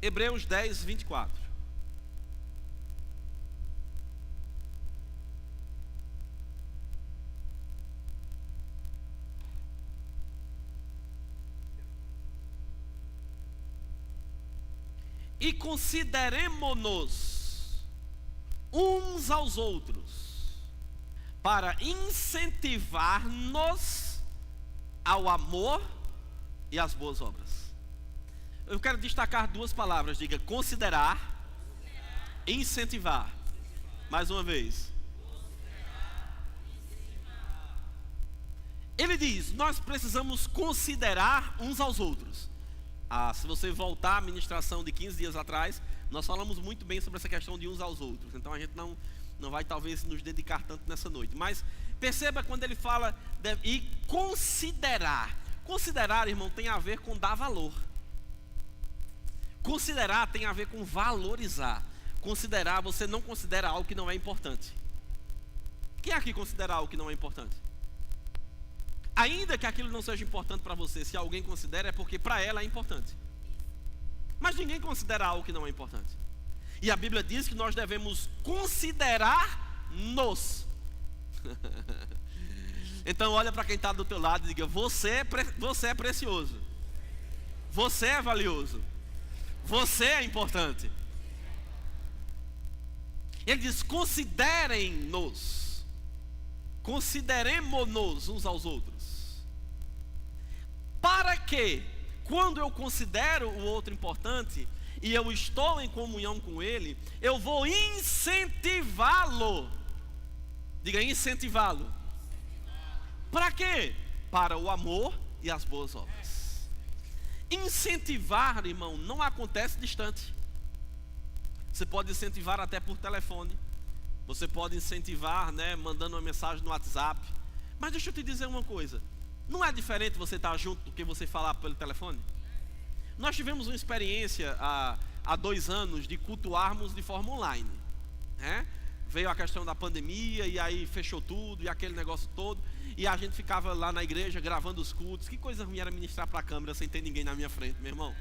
Hebreus 10, 24. E consideremo-nos uns aos outros para incentivar-nos ao amor e às boas obras. Eu quero destacar duas palavras, diga: considerar, incentivar. Mais uma vez. Ele diz: nós precisamos considerar uns aos outros. Se você voltar à ministração de 15 dias atrás, nós falamos muito bem sobre essa questão de uns aos outros. Então a gente não vai talvez nos dedicar tanto nessa noite. Mas perceba quando ele fala e considerar. Considerar, irmão, tem a ver com dar valor. Considerar tem a ver com valorizar. Considerar, você não considera algo que não é importante. Quem aqui considera algo que não é importante? Ainda que aquilo não seja importante para você, se alguém considera, é porque para ela é importante. Mas ninguém considera algo que não é importante. E a Bíblia diz que nós devemos considerar-nos. Então olha para quem está do teu lado e diga: você é precioso. Você é valioso. Você é importante. Ele diz: considerem-nos. Consideremo-nos uns aos outros. Para que, quando eu considero o outro importante e eu estou em comunhão com ele, eu vou incentivá-lo. Diga: incentivá-lo. Para quê? Para o amor e as boas obras. Incentivar, irmão, não acontece distante. Você pode incentivar até por telefone. Você pode incentivar, mandando uma mensagem no WhatsApp. Mas deixa eu te dizer uma coisa. Não é diferente você estar junto do que você falar pelo telefone? Nós tivemos uma experiência há 2 anos de cultuarmos de forma online. Veio a questão da pandemia e aí fechou tudo e aquele negócio todo. E a gente ficava lá na igreja gravando os cultos. Que coisa ruim era ministrar para a câmera sem ter ninguém na minha frente, meu irmão.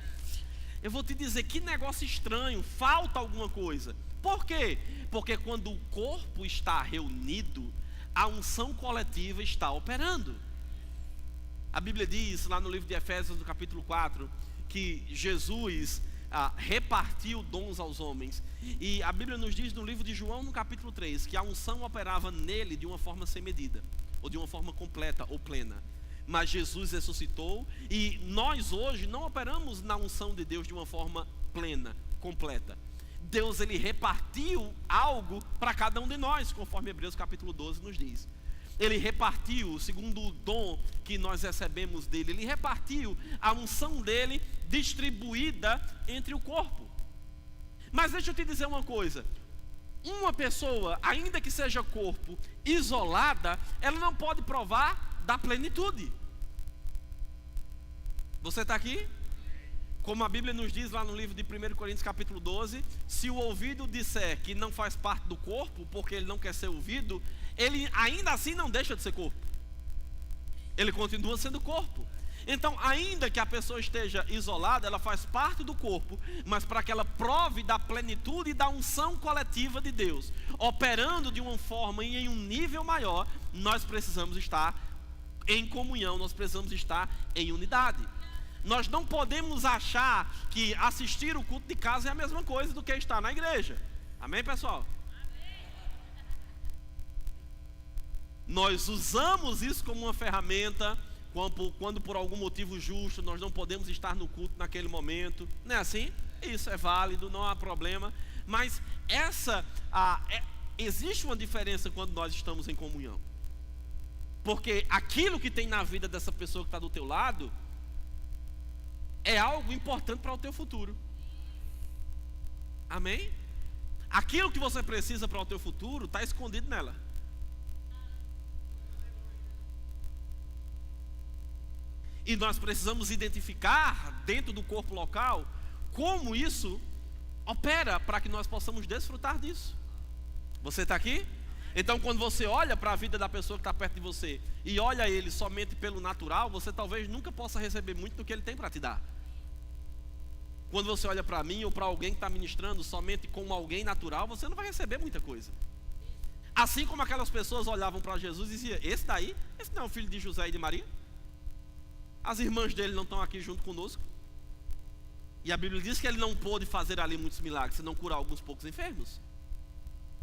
Eu vou te dizer, que negócio estranho, falta alguma coisa. Por quê? Porque quando o corpo está reunido, a unção coletiva está operando. A Bíblia diz lá no livro de Efésios, no capítulo 4, que Jesus repartiu dons aos homens. E a Bíblia nos diz no livro de João, no capítulo 3, que a unção operava nele de uma forma sem medida, ou de uma forma completa ou plena. Mas Jesus ressuscitou e nós hoje não operamos na unção de Deus de uma forma plena, completa. Deus, ele repartiu algo para cada um de nós, conforme Hebreus capítulo 12 nos diz. Ele repartiu, segundo o dom que nós recebemos dele, ele repartiu a unção dele distribuída entre o corpo. Mas deixa eu te dizer uma coisa. Uma pessoa, ainda que seja corpo, isolada, ela não pode provar da plenitude. Você está aqui? Como a Bíblia nos diz lá no livro de 1 Coríntios capítulo 12, se o ouvido disser que não faz parte do corpo, porque ele não quer ser ouvido, ele ainda assim não deixa de ser corpo. Ele continua sendo corpo. Então, ainda que a pessoa esteja isolada, ela faz parte do corpo, mas para que ela prove da plenitude e da unção coletiva de Deus, operando de uma forma e em um nível maior, nós precisamos estar em comunhão, nós precisamos estar em unidade. Nós não podemos achar que assistir o culto de casa é a mesma coisa do que estar na igreja. Amém, pessoal? Nós usamos isso como uma ferramenta quando por algum motivo justo nós não podemos estar no culto naquele momento. Não é assim? Isso é válido, não há problema. Mas existe uma diferença quando nós estamos em comunhão. Porque aquilo que tem na vida dessa pessoa que está do teu lado é algo importante para o teu futuro. Amém? Aquilo que você precisa para o teu futuro está escondido nela. E nós precisamos identificar dentro do corpo local como isso opera para que nós possamos desfrutar disso. Você está aqui? Então, quando você olha para a vida da pessoa que está perto de você e olha ele somente pelo natural, você talvez nunca possa receber muito do que ele tem para te dar. Quando você olha para mim ou para alguém que está ministrando somente como alguém natural, você não vai receber muita coisa. Assim como aquelas pessoas olhavam para Jesus e diziam: esse não é o filho de José e de Maria? As irmãs dele não estão aqui junto conosco? E a Bíblia diz que ele não pôde fazer ali muitos milagres, senão curar alguns poucos enfermos.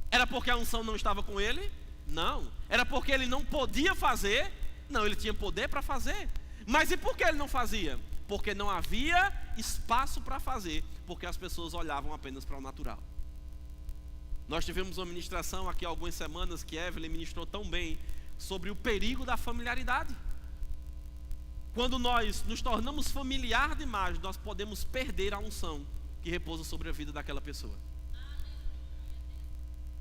Era porque a unção não estava com ele? Não. Era porque ele não podia fazer? Não, ele tinha poder para fazer. Mas e por que ele não fazia? Porque não havia espaço para fazer, porque as pessoas olhavam apenas para o natural. Nós tivemos uma ministração aqui há algumas semanas que Evelyn ministrou tão bem sobre o perigo da familiaridade. quando nós nos tornamos familiar demais, nós podemos perder a unção que repousa sobre a vida daquela pessoa.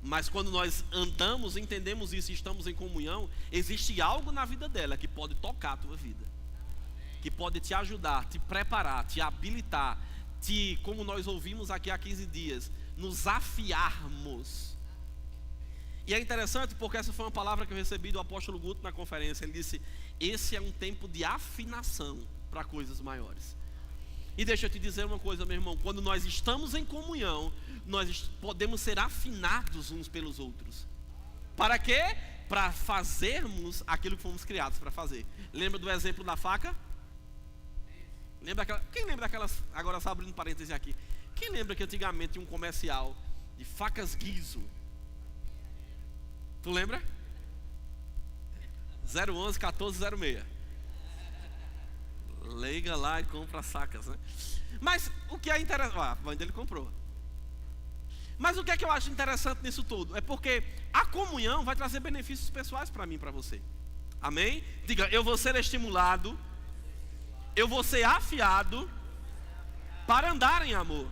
Mas quando nós andamos, entendemos isso e estamos em comunhão, existe algo na vida dela que pode tocar a tua vida, que pode te ajudar, te preparar, te habilitar, como nós ouvimos aqui há 15 dias, nos afiarmos. E é interessante porque essa foi uma palavra que eu recebi do apóstolo Guto na conferência. Ele disse: esse é um tempo de afinação para coisas maiores. E deixa eu te dizer uma coisa, meu irmão, quando nós estamos em comunhão, nós podemos ser afinados uns pelos outros. Para quê? Para fazermos aquilo que fomos criados para fazer. Lembra do exemplo da faca? Quem lembra daquelas, agora só abrindo parênteses aqui, quem lembra que antigamente tinha um comercial de facas Guizo? Tu lembra? 011 1406. Liga lá e compra sacas, né? Mas o que é interessante, a mãe dele comprou. Mas o que é que eu acho interessante nisso tudo? É porque a comunhão vai trazer benefícios pessoais para mim e para você. Amém? Diga, eu vou ser estimulado, eu vou ser afiado para andar em amor.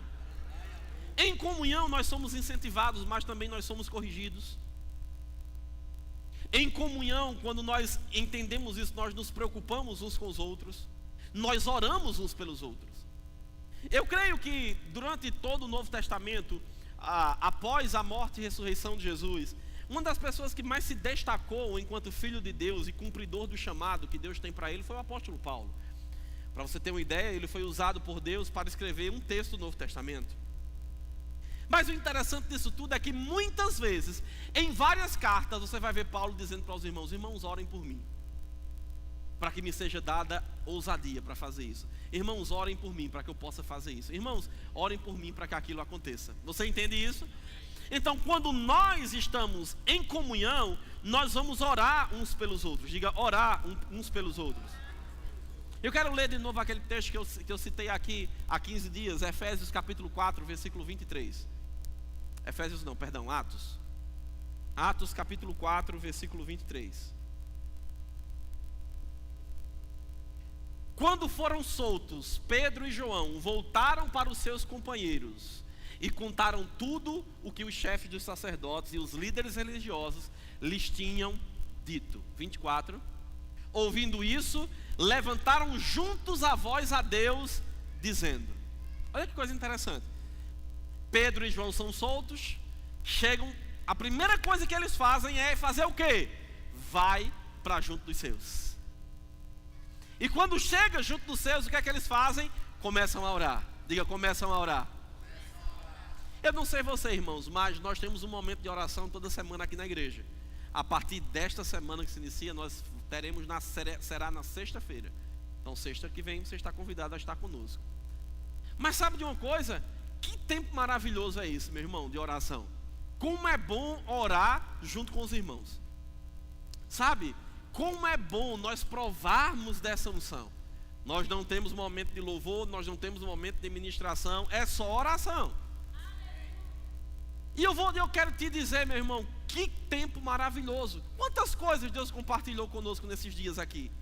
Em comunhão nós somos incentivados, mas também nós somos corrigidos. Em comunhão, quando nós entendemos isso, nós nos preocupamos uns com os outros, nós oramos uns pelos outros. Eu creio que durante todo o Novo Testamento, após a morte e ressurreição de Jesus, uma das pessoas que mais se destacou enquanto filho de Deus e cumpridor do chamado que Deus tem para ele foi o apóstolo Paulo. Para você ter uma ideia, ele foi usado por Deus para escrever um texto do Novo Testamento. Mas o interessante disso tudo é que muitas vezes, em várias cartas, você vai ver Paulo dizendo para os irmãos: irmãos, orem por mim, para que me seja dada ousadia para fazer isso. Irmãos, orem por mim para que eu possa fazer isso. Irmãos, orem por mim para que aquilo aconteça. Você entende isso? Então, quando nós estamos em comunhão, nós vamos orar uns pelos outros. Diga, orar uns pelos outros. Eu quero ler de novo aquele texto que eu citei aqui há 15 dias, Efésios capítulo 4, versículo 23. Atos. Atos capítulo 4, versículo 23. Quando foram soltos, Pedro e João voltaram para os seus companheiros e contaram tudo o que os chefes dos sacerdotes e os líderes religiosos lhes tinham dito. 24. Ouvindo isso, levantaram juntos a voz a Deus, dizendo: olha que coisa interessante. Pedro e João são soltos, chegam, a primeira coisa que eles fazem é fazer o quê? Vai para junto dos seus. E quando chega junto dos seus, o que é que eles fazem? Começam a orar. Diga, começam a orar. Eu não sei você, irmãos, mas nós temos um momento de oração toda semana aqui na igreja. A partir desta semana que se inicia, nós teremos será na sexta-feira. Então sexta que vem você está convidado a estar conosco. Mas sabe de uma coisa? Que tempo maravilhoso é esse, meu irmão, de oração. Como é bom orar junto com os irmãos. Sabe? Como é bom nós provarmos dessa unção. Nós não temos momento de louvor, nós não temos momento de ministração, é só oração. E eu quero te dizer, meu irmão, que tempo maravilhoso. Quantas coisas Deus compartilhou conosco nesses dias aqui.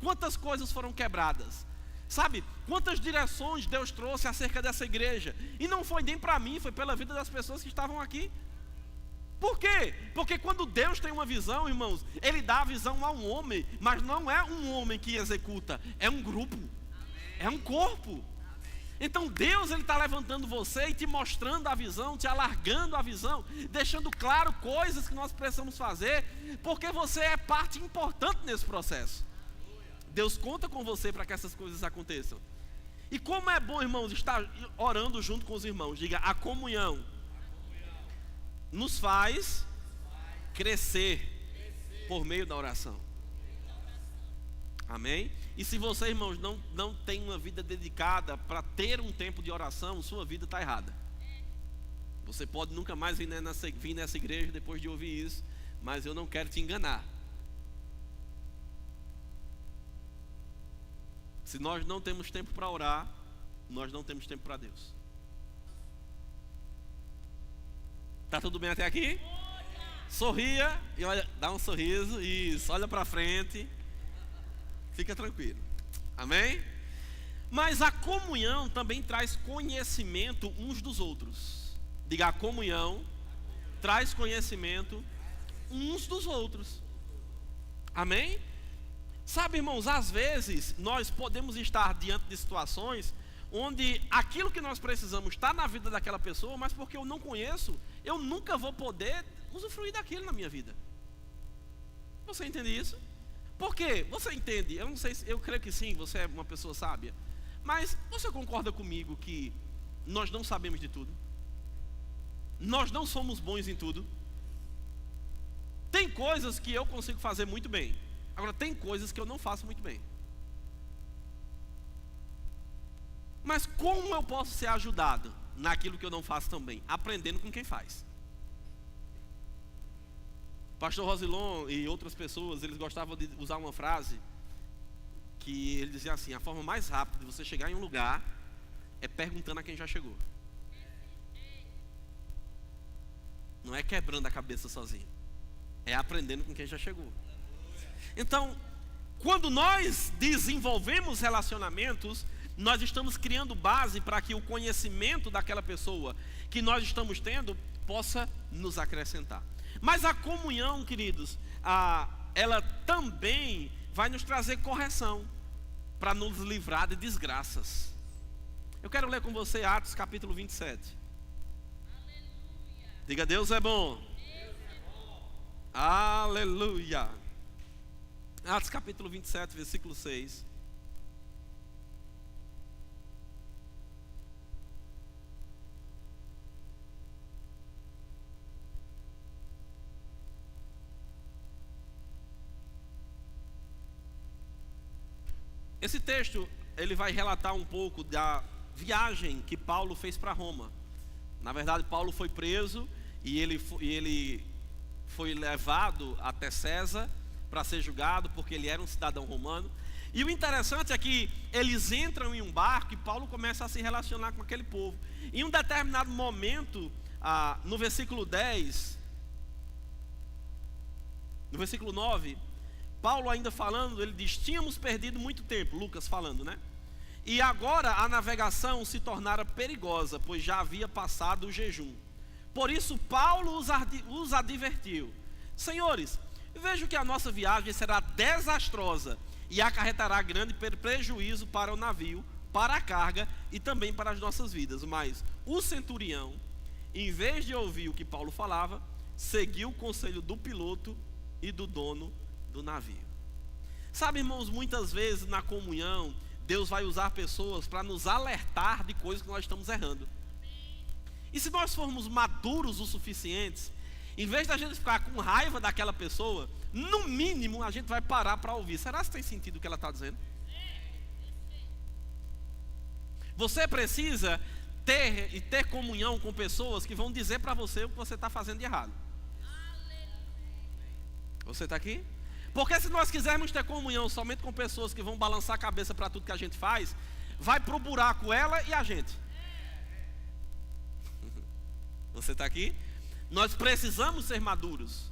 Quantas coisas foram quebradas. Sabe, quantas direções Deus trouxe acerca dessa igreja. E não foi nem para mim, foi pela vida das pessoas que estavam aqui. Por quê? Porque quando Deus tem uma visão, irmãos, Ele dá a visão a um homem, mas não é um homem que executa, é um grupo, é um corpo. Então Deus, Ele está levantando você e te mostrando a visão, te alargando a visão, deixando claro coisas que nós precisamos fazer, porque você é parte importante nesse processo. Deus conta com você para que essas coisas aconteçam. E como é bom, irmãos, estar orando junto com os irmãos. Diga, a comunhão nos faz crescer por meio da oração. Amém? E se você, irmãos, não tem uma vida dedicada para ter um tempo de oração, sua vida está errada. Você pode nunca mais vir nessa igreja depois de ouvir isso, mas eu não quero te enganar. Se nós não temos tempo para orar, nós não temos tempo para Deus. Tá tudo bem até aqui? Sorria e olha, dá um sorriso, isso, olha para frente. Fica tranquilo. Amém? Mas a comunhão também traz conhecimento uns dos outros. Diga, a comunhão traz conhecimento uns dos outros. Amém? Sabe, irmãos, às vezes nós podemos estar diante de situações onde aquilo que nós precisamos está na vida daquela pessoa, mas porque eu não conheço, eu nunca vou poder usufruir daquilo na minha vida. Você entende isso? Por quê? Você entende? Eu não sei, eu creio que sim, você é uma pessoa sábia. Mas você concorda comigo que nós não sabemos de tudo? Nós não somos bons em tudo? Tem coisas que eu consigo fazer muito bem. Agora, tem coisas que eu não faço muito bem. Mas como eu posso ser ajudado naquilo que eu não faço tão bem? Aprendendo com quem faz. Pastor Rosilon e outras pessoas, eles gostavam de usar uma frase que ele dizia assim: a forma mais rápida de você chegar em um lugar é perguntando a quem já chegou. Não é quebrando a cabeça sozinho, é aprendendo com quem já chegou. Então, quando nós desenvolvemos relacionamentos, nós estamos criando base para que o conhecimento daquela pessoa que nós estamos tendo possa nos acrescentar. Mas a comunhão, queridos, ela também vai nos trazer correção para nos livrar de desgraças. Eu quero ler com você Atos capítulo 27. Diga, Deus é bom. Deus é bom. Aleluia. Atos capítulo 27, versículo 6. Esse texto, ele vai relatar um pouco da viagem que Paulo fez para Roma. Na verdade, Paulo foi preso e ele foi levado até César para ser julgado, porque ele era um cidadão romano. E o interessante é que eles entram em um barco e Paulo começa a se relacionar com aquele povo. Em um determinado momento, no versículo 10, no versículo 9, Paulo ainda falando, ele diz: tínhamos perdido muito tempo, Lucas falando, né? E agora a navegação se tornara perigosa, pois já havia passado o jejum. Por isso Paulo os advertiu: senhores, vejo que a nossa viagem será desastrosa e acarretará grande prejuízo para o navio, para a carga e também para as nossas vidas. Mas o centurião, em vez de ouvir o que Paulo falava, seguiu o conselho do piloto e do dono do navio. Sabe, irmãos, muitas vezes na comunhão Deus vai usar pessoas para nos alertar de coisas que nós estamos errando. E se nós formos maduros o suficientes, em vez da gente ficar com raiva daquela pessoa, no mínimo a gente vai parar para ouvir. Será que tem sentido o que ela está dizendo? Você precisa ter comunhão com pessoas que vão dizer para você o que você está fazendo de errado. Você está aqui? Porque se nós quisermos ter comunhão somente com pessoas que vão balançar a cabeça para tudo que a gente faz, vai pro buraco ela e a gente. Você está aqui? Nós precisamos ser maduros.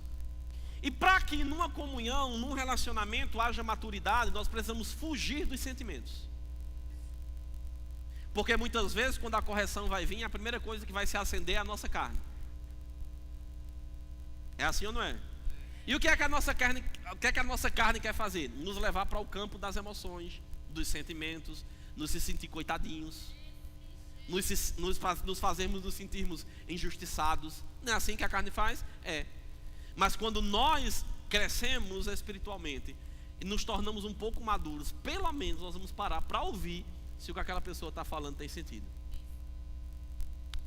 E para que numa comunhão, num relacionamento haja maturidade, nós precisamos fugir dos sentimentos. Porque muitas vezes quando a correção vai vir, a primeira coisa que vai se acender é a nossa carne. É assim ou não é? E o que é que a nossa carne quer fazer? Nos levar para o campo das emoções, dos sentimentos, nos se sentir coitadinhos, nos fazermos nos sentirmos injustiçados. Não é assim que a carne faz? É. Mas quando nós crescemos espiritualmente e nos tornamos um pouco maduros, pelo menos nós vamos parar para ouvir se o que aquela pessoa está falando tem sentido.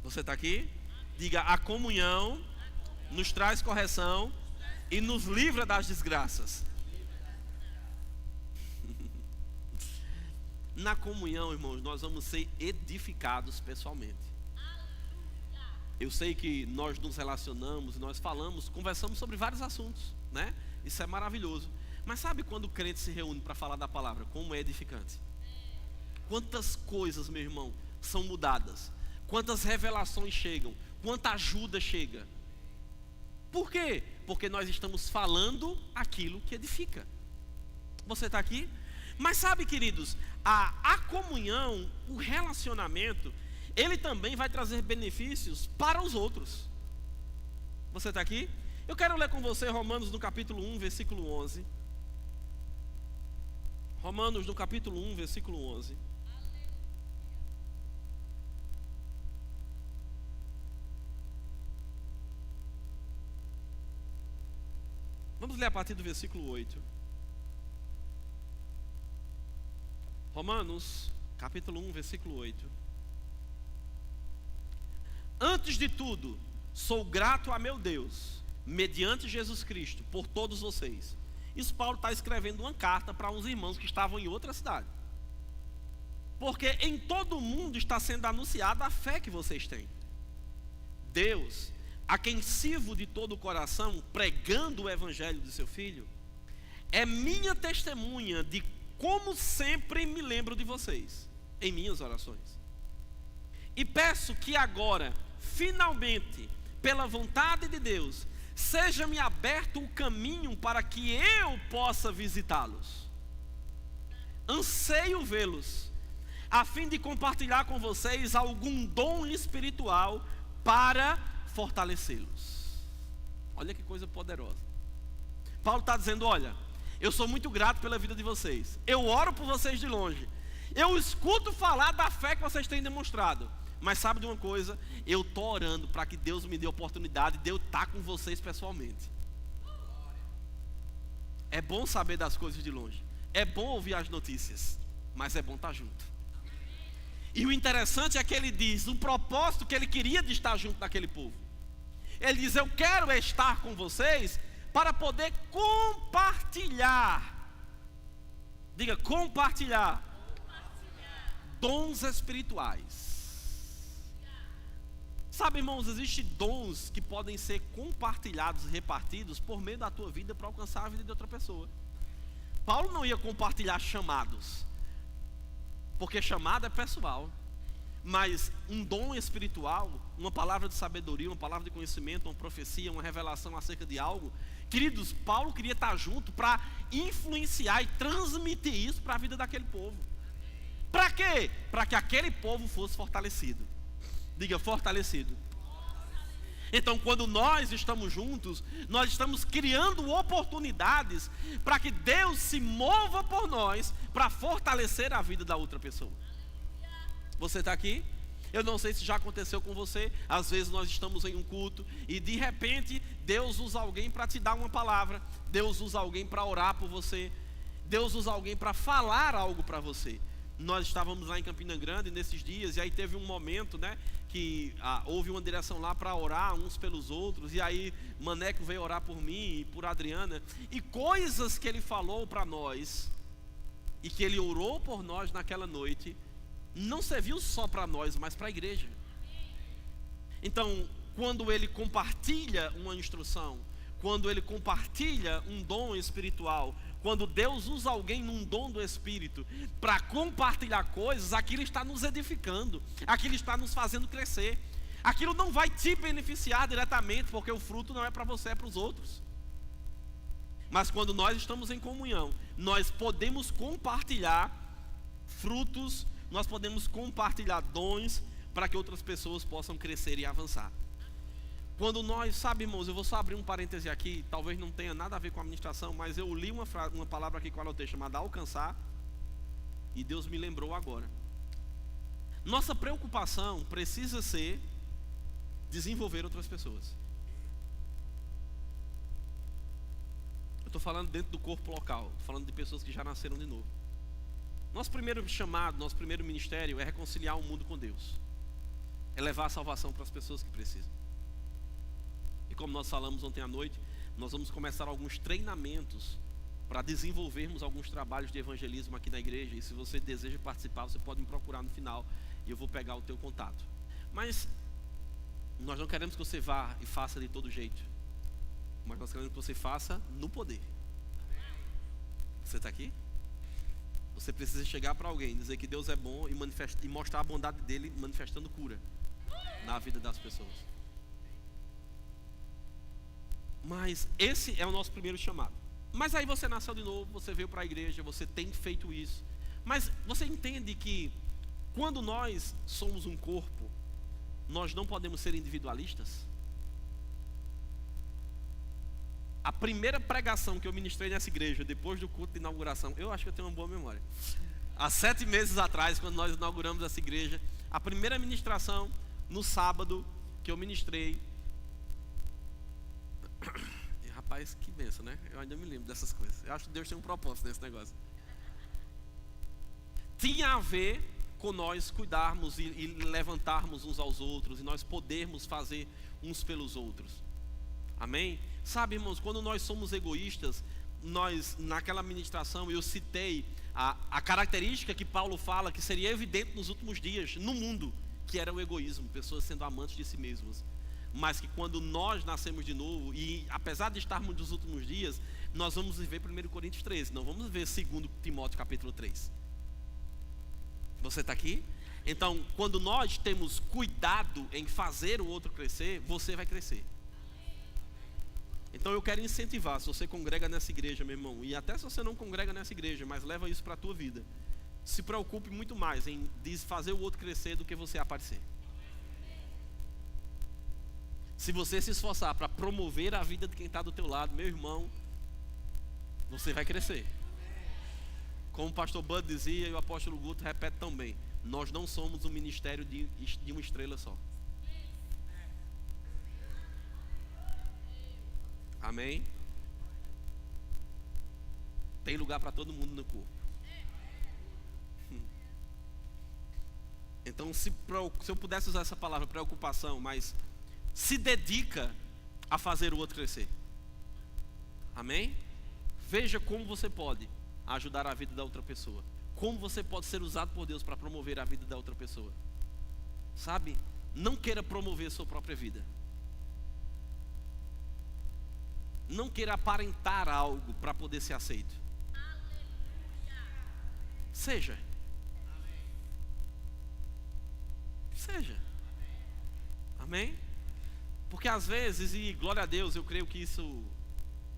Você está aqui? Diga, a comunhão nos traz correção e nos livra das desgraças. Na comunhão, irmãos, nós vamos ser edificados pessoalmente. Eu sei que nós nos relacionamos, nós falamos, conversamos sobre vários assuntos, né? Isso é maravilhoso. Mas sabe quando o crente se reúne para falar da palavra, como é edificante? Quantas coisas, meu irmão, são mudadas, quantas revelações chegam, quanta ajuda chega. Por quê? Porque nós estamos falando aquilo que edifica. Você está aqui? Mas sabe, queridos, a comunhão, o relacionamento, ele também vai trazer benefícios para os outros. Você está aqui? Eu quero ler com você Romanos no capítulo 1, versículo 11. Romanos no capítulo 1, versículo 11. Vamos ler a partir do versículo 8. Romanos, capítulo 1, versículo 8. Antes de tudo, sou grato a meu Deus, mediante Jesus Cristo, por todos vocês. Isso Paulo está escrevendo uma carta para uns irmãos que estavam em outra cidade. Porque em todo o mundo está sendo anunciada a fé que vocês têm. Deus, a quem sirvo de todo o coração, pregando o evangelho de seu Filho, é minha testemunha de como sempre me lembro de vocês, em minhas orações. E peço que agora, finalmente, pela vontade de Deus, seja-me aberto o caminho para que eu possa visitá-los. Anseio vê-los, a fim de compartilhar com vocês algum dom espiritual para fortalecê-los. Olha que coisa poderosa. Paulo está dizendo, olha, eu sou muito grato pela vida de vocês. Eu oro por vocês de longe. Eu escuto falar da fé que vocês têm demonstrado. Mas sabe de uma coisa? Eu estou orando para que Deus me dê a oportunidade de eu estar com vocês pessoalmente. É bom saber das coisas de longe. É bom ouvir as notícias. Mas é bom estar junto. E o interessante é que ele diz o propósito que ele queria de estar junto daquele povo. Ele diz, eu quero estar com vocês para poder compartilhar. Diga, compartilhar. Dons espirituais. Sabe, irmãos, existem dons que podem ser compartilhados e repartidos por meio da tua vida para alcançar a vida de outra pessoa. Paulo não ia compartilhar chamados, porque chamado é pessoal. Mas um dom espiritual, uma palavra de sabedoria, uma palavra de conhecimento, uma profecia, uma revelação acerca de algo, queridos, Paulo queria estar junto para influenciar e transmitir isso para a vida daquele povo. Para quê? Para que aquele povo fosse fortalecido. Diga, fortalecido. Então, quando nós estamos juntos, nós estamos criando oportunidades para que Deus se mova por nós para fortalecer a vida da outra pessoa. Você está aqui? Eu não sei se já aconteceu com você. Às vezes nós estamos em um culto e de repente Deus usa alguém para te dar uma palavra. Deus usa alguém para orar por você. Deus usa alguém para falar algo para você. Nós estávamos lá em Campina Grande nesses dias, e aí teve um momento, né, que houve uma direção lá para orar uns pelos outros, e aí Maneco veio orar por mim e por Adriana, e coisas que ele falou para nós, e que ele orou por nós naquela noite, não serviu só para nós, mas para a igreja. Então, quando ele compartilha uma instrução, quando ele compartilha um dom espiritual, quando Deus usa alguém num dom do Espírito para compartilhar coisas, aquilo está nos edificando, aquilo está nos fazendo crescer. Aquilo não vai te beneficiar diretamente, porque o fruto não é para você, é para os outros. Mas quando nós estamos em comunhão, nós podemos compartilhar frutos, nós podemos compartilhar dons para que outras pessoas possam crescer e avançar. Quando nós, sabe, irmãos, eu vou só abrir um parêntese aqui, talvez não tenha nada a ver com a administração, mas eu li uma palavra aqui com a texto chamada alcançar, e Deus me lembrou agora. Nossa preocupação precisa ser desenvolver outras pessoas. Eu estou falando dentro do corpo local, estou falando de pessoas que já nasceram de novo. Nosso primeiro chamado, nosso primeiro ministério é reconciliar o mundo com Deus, é levar a salvação para as pessoas que precisam. E como nós falamos ontem à noite, nós vamos começar alguns treinamentos para desenvolvermos alguns trabalhos de evangelismo aqui na igreja. E se você deseja participar, você pode me procurar no final e eu vou pegar o teu contato. Mas nós não queremos que você vá e faça de todo jeito, mas nós queremos que você faça no poder. Você está aqui? Você precisa chegar para alguém, dizer que Deus é bom e mostrar a bondade dele manifestando cura na vida das pessoas. Mas esse é o nosso primeiro chamado. Mas aí você nasceu de novo, você veio para a igreja, você tem feito isso. Mas você entende que quando nós somos um corpo, nós não podemos ser individualistas? A primeira pregação que eu ministrei nessa igreja, depois do culto de inauguração, eu acho que eu tenho uma boa memória. Há 7 meses atrás, quando nós inauguramos essa igreja, a primeira ministração, no sábado, que eu ministrei. E, rapaz, que benção, né? Eu ainda me lembro dessas coisas. Eu acho que Deus tem um propósito nesse negócio. Tinha a ver com nós cuidarmos e levantarmos uns aos outros, e nós podermos fazer uns pelos outros. Amém? Sabe, irmãos, quando nós somos egoístas, naquela ministração eu citei a característica que Paulo fala que seria evidente nos últimos dias, no mundo, que era o egoísmo, pessoas sendo amantes de si mesmas. Mas que quando nós nascemos de novo, e apesar de estarmos nos últimos dias, nós vamos viver 1 Coríntios 13, não vamos ver 2 Timóteo capítulo 3. Você está aqui? Então, quando nós temos cuidado em fazer o outro crescer, você vai crescer. Então eu quero incentivar, se você congrega nessa igreja, meu irmão, e até se você não congrega nessa igreja, mas leva isso para a tua vida, se preocupe muito mais em fazer o outro crescer do que você aparecer. Se você se esforçar para promover a vida de quem está do teu lado, meu irmão, você vai crescer. Como o pastor Bud dizia e o apóstolo Guto repete também, nós não somos um ministério de uma estrela só. Amém? Tem lugar para todo mundo no corpo. Então, se eu pudesse usar essa palavra, preocupação, mas se dedica a fazer o outro crescer. Amém? Veja como você pode ajudar a vida da outra pessoa. Como você pode ser usado por Deus para promover a vida da outra pessoa. Sabe? Não queira promover a sua própria vida. Não queira aparentar algo para poder ser aceito. Seja. Seja. Amém? Porque às vezes, e glória a Deus, eu creio que isso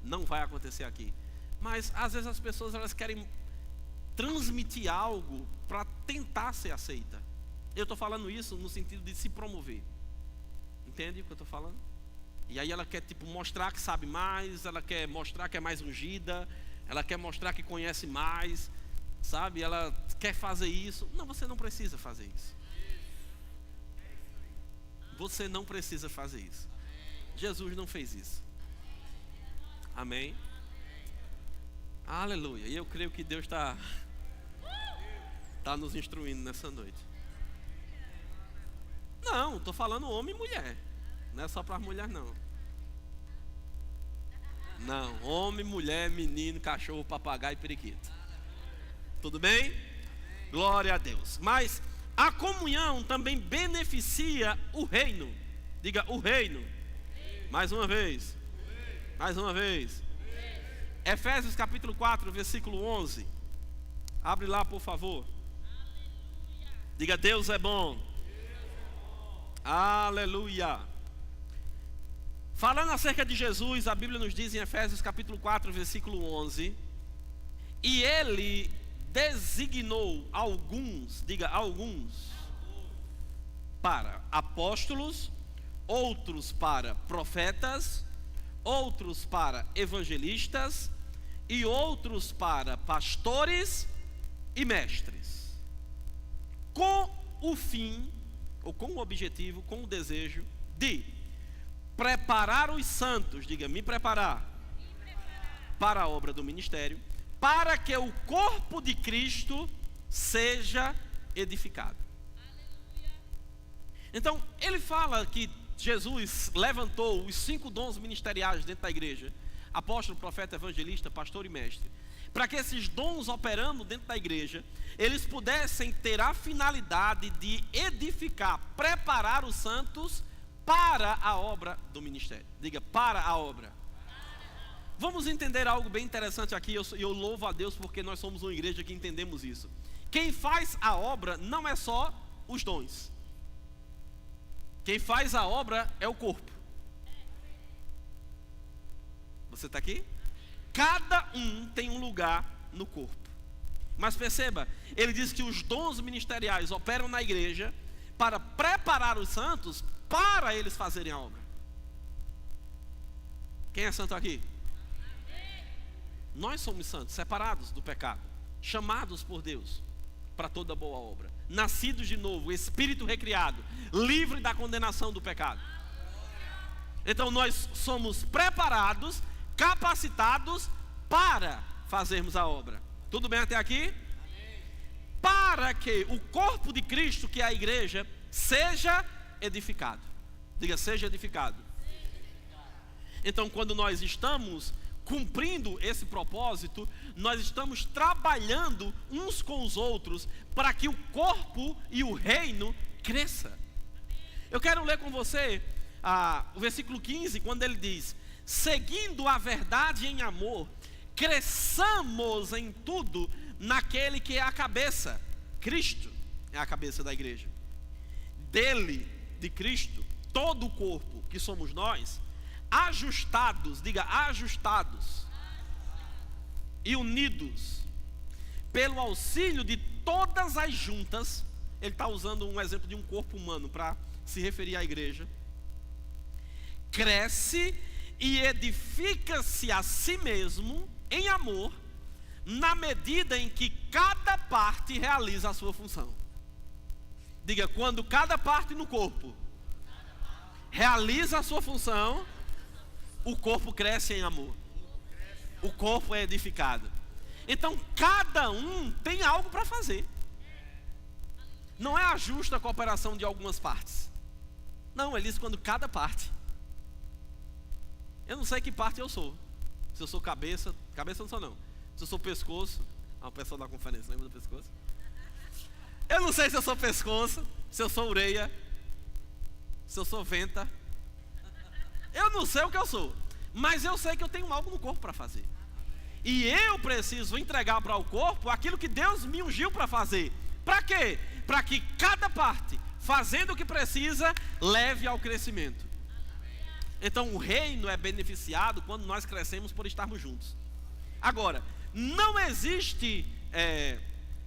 não vai acontecer aqui. Mas às vezes as pessoas elas querem transmitir algo para tentar ser aceita. Eu estou falando isso no sentido de se promover. Entende o que eu estou falando? E aí ela quer mostrar que sabe mais, ela quer mostrar que é mais ungida, ela quer mostrar que conhece mais, sabe? Ela quer fazer isso. Não, você não precisa fazer isso. Você não precisa fazer isso. Jesus não fez isso. Amém? Aleluia. E eu creio que Deus está nos instruindo nessa noite. Não, estou falando homem e mulher. Não é só para as mulheres, não. Não, homem, mulher, menino, cachorro, papagaio e periquito. Tudo bem? Glória a Deus. Mas a comunhão também beneficia o reino. Diga, o reino. Mais uma vez. Mais uma vez. Efésios capítulo 4, versículo 11. Abre lá, por favor. Diga, Deus é bom. Aleluia. Falando acerca de Jesus, a Bíblia nos diz em Efésios capítulo 4, versículo 11. E ele designou alguns, diga alguns, para apóstolos, outros para profetas, outros para evangelistas e outros para pastores e mestres, com o fim, ou com o objetivo, com o desejo de preparar os santos, diga, me preparar, para a obra do ministério, para que o corpo de Cristo seja edificado. Então, ele fala que Jesus levantou os 5 dons ministeriais dentro da igreja: apóstolo, profeta, evangelista, pastor e mestre, para que esses dons operando dentro da igreja, eles pudessem ter a finalidade de edificar, preparar os santos para a obra do ministério. Diga, para a obra. Vamos entender algo bem interessante aqui. Eu louvo a Deus porque nós somos uma igreja que entendemos isso. Quem faz a obra não é só os dons. Quem faz a obra é o corpo. Você está aqui? cada um tem um lugar no corpo. Mas perceba, ele diz que os dons ministeriais operam na igreja para preparar os santos para eles fazerem a obra. Quem é santo aqui? Nós somos santos, separados do pecado, chamados por Deus para toda boa obra, nascidos de novo, espírito recriado, livre da condenação do pecado. Então nós somos preparados, capacitados para fazermos a obra. Tudo bem até aqui? Para que o corpo de Cristo, que é a igreja, seja edificado. Diga, seja edificado. Então, quando nós estamos cumprindo esse propósito, nós estamos trabalhando uns com os outros para que o corpo e o reino cresça. Eu quero ler com você o versículo 15, quando ele diz: seguindo a verdade em amor, cresçamos em tudo naquele que é a cabeça. Cristo é a cabeça da igreja. Dele, de Cristo, todo o corpo, que somos nós, ajustados, diga ajustados, e unidos pelo auxílio de todas as juntas. Ele está usando um exemplo de um corpo humano para se referir à igreja. Cresce e edifica-se a si mesmo em amor, na medida em que cada parte realiza a sua função. Diga, quando cada parte no corpo realiza a sua função, o corpo cresce em amor, o corpo é edificado. Então cada um tem algo para fazer. Não é a justa cooperação de algumas partes. Não, ele diz quando cada parte. Eu não sei que parte eu sou. Se eu sou cabeça eu não sou não. Se eu sou pescoço, o pessoal da conferência, lembra do pescoço? Eu não sei se eu sou pescoço, se eu sou orelha, se eu sou venta. Eu não sei o que eu sou, mas eu sei que eu tenho algo no corpo para fazer. E eu preciso entregar para o corpo aquilo que Deus me ungiu para fazer. Para quê? Para que cada parte, fazendo o que precisa, leve ao crescimento. Então o reino é beneficiado quando nós crescemos por estarmos juntos. Agora, não existe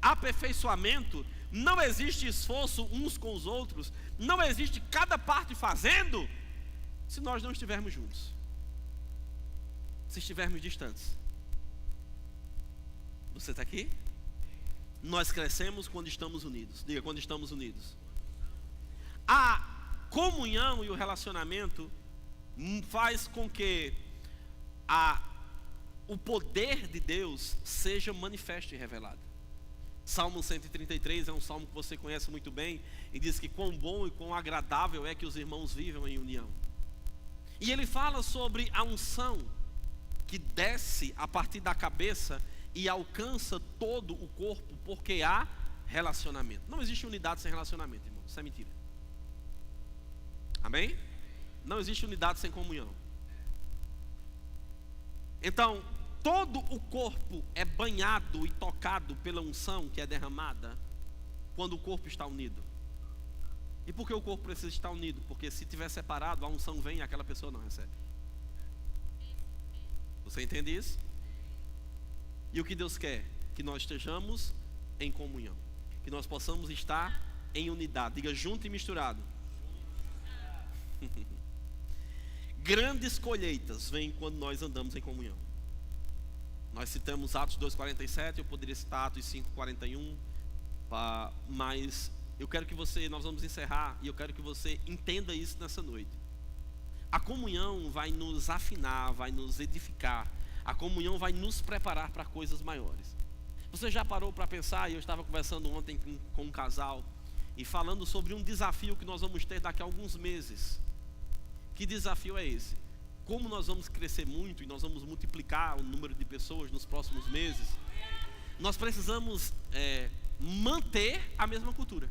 aperfeiçoamento, não existe esforço uns com os outros, não existe cada parte fazendo, se nós não estivermos juntos, se estivermos distantes. Você está aqui? Nós crescemos quando estamos unidos. Diga, quando estamos unidos. A comunhão e o relacionamento faz com que o poder de Deus seja manifesto e revelado. Salmo 133 é um salmo que você conhece muito bem, e diz que quão bom e quão agradável é que os irmãos vivam em união. E ele fala sobre a unção que desce a partir da cabeça e alcança todo o corpo, porque há relacionamento. Não existe unidade sem relacionamento, irmão. Isso é mentira. Amém? Não existe unidade sem comunhão. Então, todo o corpo é banhado e tocado pela unção que é derramada quando o corpo está unido. E por que o corpo precisa estar unido? Porque se estiver separado, a unção vem e aquela pessoa não recebe. Você entende isso? E o que Deus quer? Que nós estejamos em comunhão, que nós possamos estar em unidade. Diga, junto e misturado. Grandes colheitas vêm quando nós andamos em comunhão. Nós citamos Atos 2,47, eu poderia citar Atos 5,41, mas eu quero que nós vamos encerrar, e eu quero que você entenda isso nessa noite. A comunhão vai nos afinar, vai nos edificar. A comunhão vai nos preparar para coisas maiores. Você já parou para pensar? E eu estava conversando ontem com um casal e falando sobre um desafio que nós vamos ter daqui a alguns meses. Que desafio é esse? Como nós vamos crescer muito e nós vamos multiplicar o número de pessoas nos próximos meses, nós precisamos manter a mesma cultura.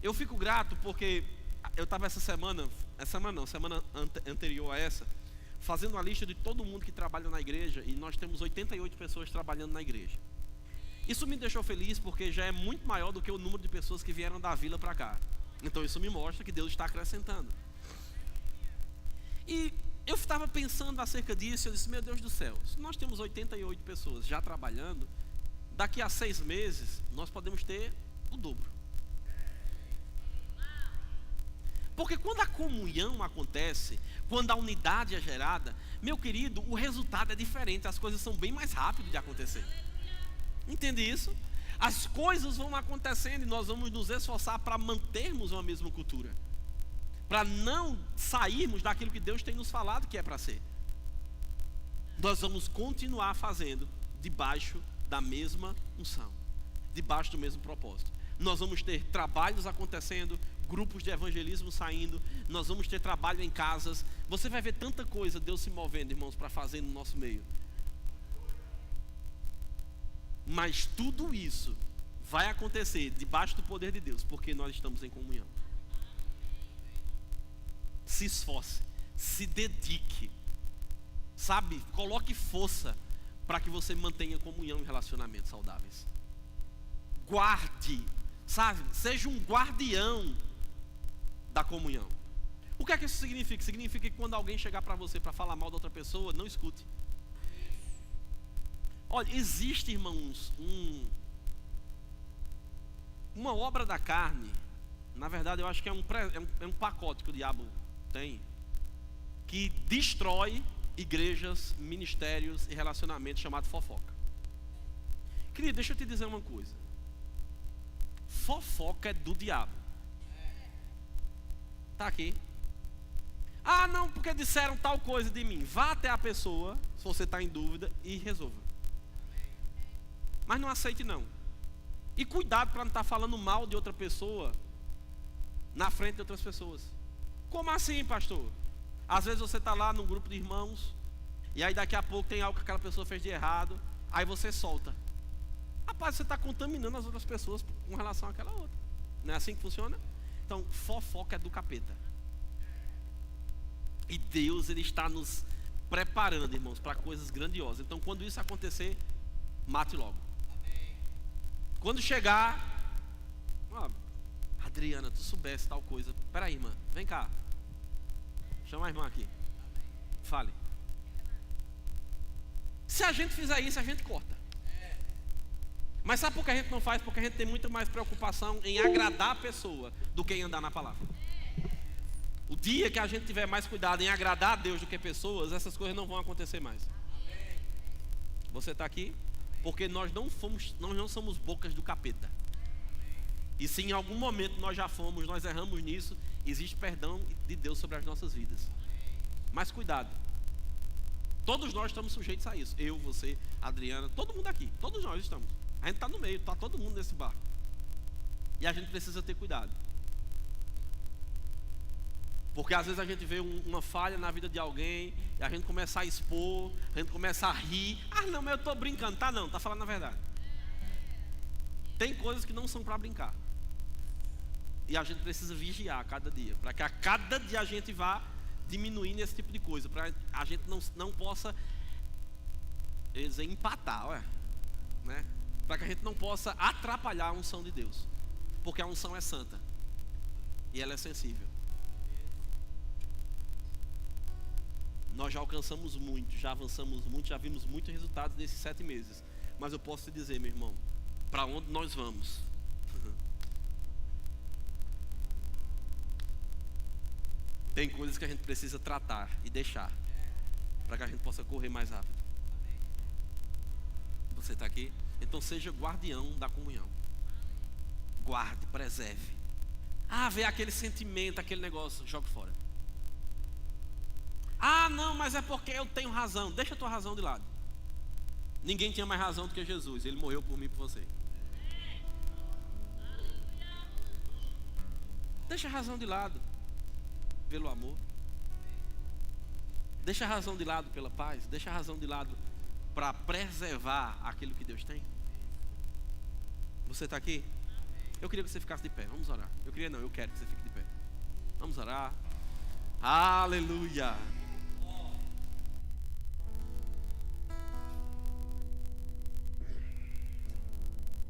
Eu fico grato porque eu estava semana anterior a essa, fazendo a lista de todo mundo que trabalha na igreja, e nós temos 88 pessoas trabalhando na igreja. Isso me deixou feliz porque já é muito maior do que o número de pessoas que vieram da vila para cá. Então isso me mostra que Deus está acrescentando. E eu estava pensando acerca disso, eu disse, meu Deus do céu, se nós temos 88 pessoas já trabalhando, daqui a 6 meses, nós podemos ter o dobro. Porque quando a comunhão acontece, quando a unidade é gerada, meu querido, o resultado é diferente, as coisas são bem mais rápidas de acontecer. Entende isso? As coisas vão acontecendo e nós vamos nos esforçar para mantermos uma mesma cultura, para não sairmos daquilo que Deus tem nos falado que é para ser. Nós vamos continuar fazendo debaixo da mesma unção, debaixo do mesmo propósito. Nós vamos ter trabalhos acontecendo, grupos de evangelismo saindo, nós vamos ter trabalho em casas. Você vai ver tanta coisa Deus se movendo, irmãos, para fazer no nosso meio. Mas tudo isso vai acontecer debaixo do poder de Deus, porque nós estamos em comunhão. Se esforce, se dedique, sabe? Coloque força para que você mantenha comunhão e relacionamentos saudáveis. Guarde, sabe? Seja um guardião da comunhão. O que é que isso significa? Significa que quando alguém chegar para você para falar mal da outra pessoa, não escute. Olha, existe, irmãos, uma obra da carne. Na verdade, eu acho que é um pacote que o diabo tem, que destrói igrejas, ministérios e relacionamentos, chamado fofoca. Querido, deixa eu te dizer uma coisa. Fofoca é do diabo. Tá aqui. Ah, não, porque disseram tal coisa de mim. Vá até a pessoa, se você está em dúvida, e resolva. Mas não aceite não. E cuidado para não estar falando mal de outra pessoa na frente de outras pessoas. Como assim, pastor? Às vezes você está lá num grupo de irmãos, e aí daqui a pouco tem algo que aquela pessoa fez de errado, aí você solta. Rapaz, você está contaminando as outras pessoas com relação àquela outra. Não é assim que funciona? Então, fofoca é do capeta. E Deus, Ele está nos preparando, irmãos, para coisas grandiosas. Então, quando isso acontecer, mate logo. Quando chegar, Adriana, tu soubesse tal coisa. Peraí, irmã, vem cá. Chama a irmã aqui. Fale. Se a gente fizer isso, a gente corta. Mas sabe por que a gente não faz? Porque a gente tem muito mais preocupação em agradar a pessoa do que em andar na palavra. O dia que a gente tiver mais cuidado em agradar a Deus do que pessoas, essas coisas não vão acontecer mais. Você está aqui? Porque nós não somos bocas do capeta. E se em algum momento nós já fomos, nós erramos nisso, existe perdão de Deus sobre as nossas vidas. Mas cuidado. Todos nós estamos sujeitos a isso. Eu, você, Adriana, todo mundo aqui. Todos nós estamos. A gente está no meio, está todo mundo nesse barco. E a gente precisa ter cuidado. Porque às vezes a gente vê uma falha na vida de alguém, e a gente começa a expor, a gente começa a rir. Ah, não, mas eu estou brincando. Tá não, está falando a verdade. Tem coisas que não são para brincar. E a gente precisa vigiar a cada dia, para que a cada dia a gente vá diminuindo esse tipo de coisa, para a gente não possa, empatar, né? Para que a gente não possa atrapalhar a unção de Deus, porque a unção é santa e ela é sensível. Nós já alcançamos muito, já avançamos muito, já vimos muitos resultados nesses 7 meses. Mas eu posso te dizer, meu irmão, para onde nós vamos? Tem coisas que a gente precisa tratar e deixar, para que a gente possa correr mais rápido. Você está aqui? Então seja guardião da comunhão. Guarde, preserve. Ah, vê aquele sentimento, aquele negócio, jogue fora. Ah, não, mas é porque eu tenho razão. Deixa a tua razão de lado. Ninguém tinha mais razão do que Jesus. Ele morreu por mim e por você. Deixa a razão de lado pelo amor. Deixa a razão de lado pela paz. Deixa a razão de lado para preservar aquilo que Deus tem. Você está aqui? Eu queria que você ficasse de pé. Vamos orar. Eu quero que você fique de pé. Vamos orar. Aleluia.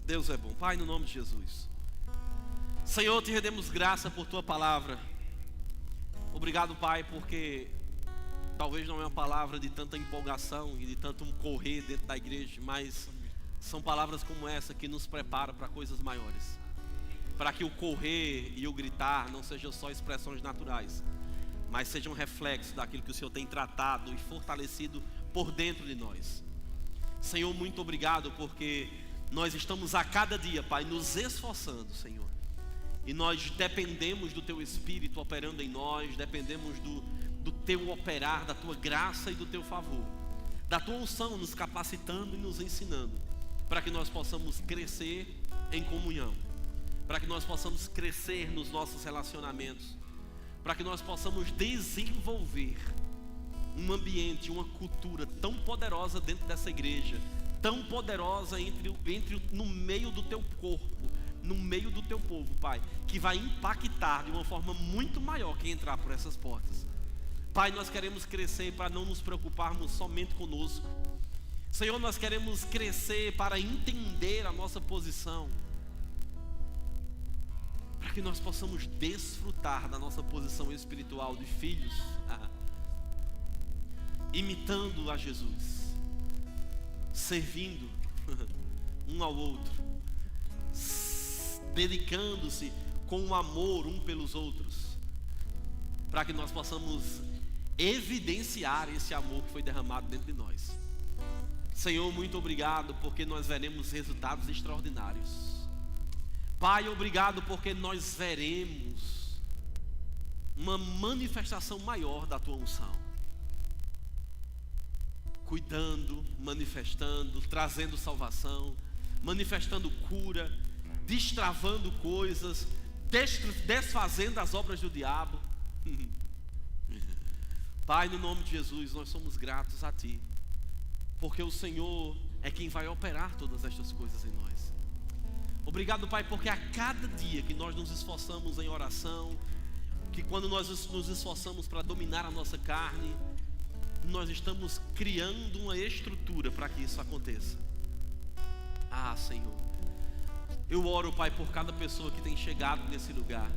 Deus é bom. Pai, no nome de Jesus. Senhor, te rendemos graça por tua palavra. Obrigado, Pai, porque talvez não é uma palavra de tanta empolgação e de tanto correr dentro da igreja, mas são palavras como essa que nos preparam para coisas maiores, para que o correr e o gritar não sejam só expressões naturais, mas sejam um reflexo daquilo que o Senhor tem tratado e fortalecido por dentro de nós. Senhor, muito obrigado, porque nós estamos a cada dia, Pai, nos esforçando, Senhor, e nós dependemos do Teu Espírito operando em nós, dependemos do Teu operar, da Tua graça e do Teu favor, da Tua unção nos capacitando e nos ensinando, para que nós possamos crescer em comunhão, para que nós possamos crescer nos nossos relacionamentos, para que nós possamos desenvolver um ambiente, uma cultura tão poderosa dentro dessa igreja, tão poderosa no meio do Teu corpo, no meio do Teu povo, Pai, que vai impactar de uma forma muito maior quem entrar por essas portas. Pai, nós queremos crescer para não nos preocuparmos somente conosco. Senhor, nós queremos crescer para entender a nossa posição, para que nós possamos desfrutar da nossa posição espiritual de filhos, imitando a Jesus, servindo um ao outro, dedicando-se com amor um pelos outros, para que nós possamos evidenciar esse amor que foi derramado dentro de nós. Senhor, muito obrigado, porque nós veremos resultados extraordinários. Pai, obrigado, porque nós veremos uma manifestação maior da Tua unção, cuidando, manifestando, trazendo salvação, manifestando cura, destravando coisas, desfazendo as obras do diabo. Pai, no nome de Jesus, nós somos gratos a Ti, porque o Senhor é quem vai operar todas estas coisas em nós. Obrigado, Pai, porque a cada dia que nós nos esforçamos em oração, que quando nós nos esforçamos para dominar a nossa carne, nós estamos criando uma estrutura para que isso aconteça. Ah, Senhor, eu oro, Pai, por cada pessoa que tem chegado nesse lugar.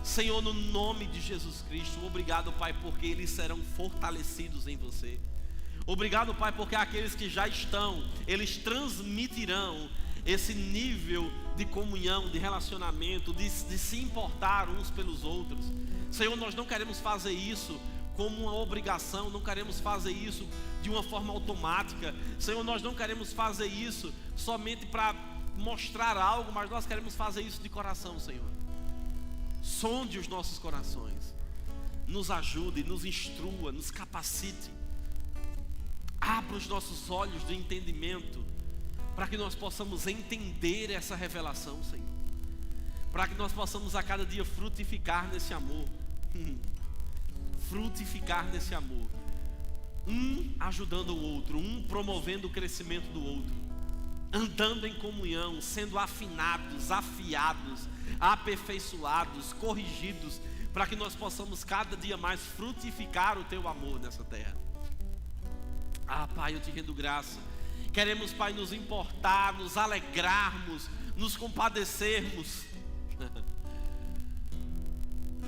Senhor, no nome de Jesus Cristo, obrigado, Pai, porque eles serão fortalecidos em Você. Obrigado, Pai, porque aqueles que já estão, eles transmitirão esse nível de comunhão, de relacionamento, de se importar uns pelos outros. Senhor, nós não queremos fazer isso como uma obrigação, não queremos fazer isso de uma forma automática. Senhor, nós não queremos fazer isso somente para mostrar algo, mas nós queremos fazer isso de coração, Senhor. Sonde os nossos corações, nos ajude, nos instrua, nos capacite, abra os nossos olhos de entendimento, para que nós possamos entender essa revelação, Senhor, para que nós possamos a cada dia frutificar nesse amor, frutificar nesse amor, um ajudando o outro, um promovendo o crescimento do outro, andando em comunhão, sendo afinados, afiados, aperfeiçoados, corrigidos, para que nós possamos cada dia mais frutificar o Teu amor nessa terra. Ah, Pai, eu Te rendo graça. Queremos, Pai, nos importar, nos alegrarmos, nos compadecermos,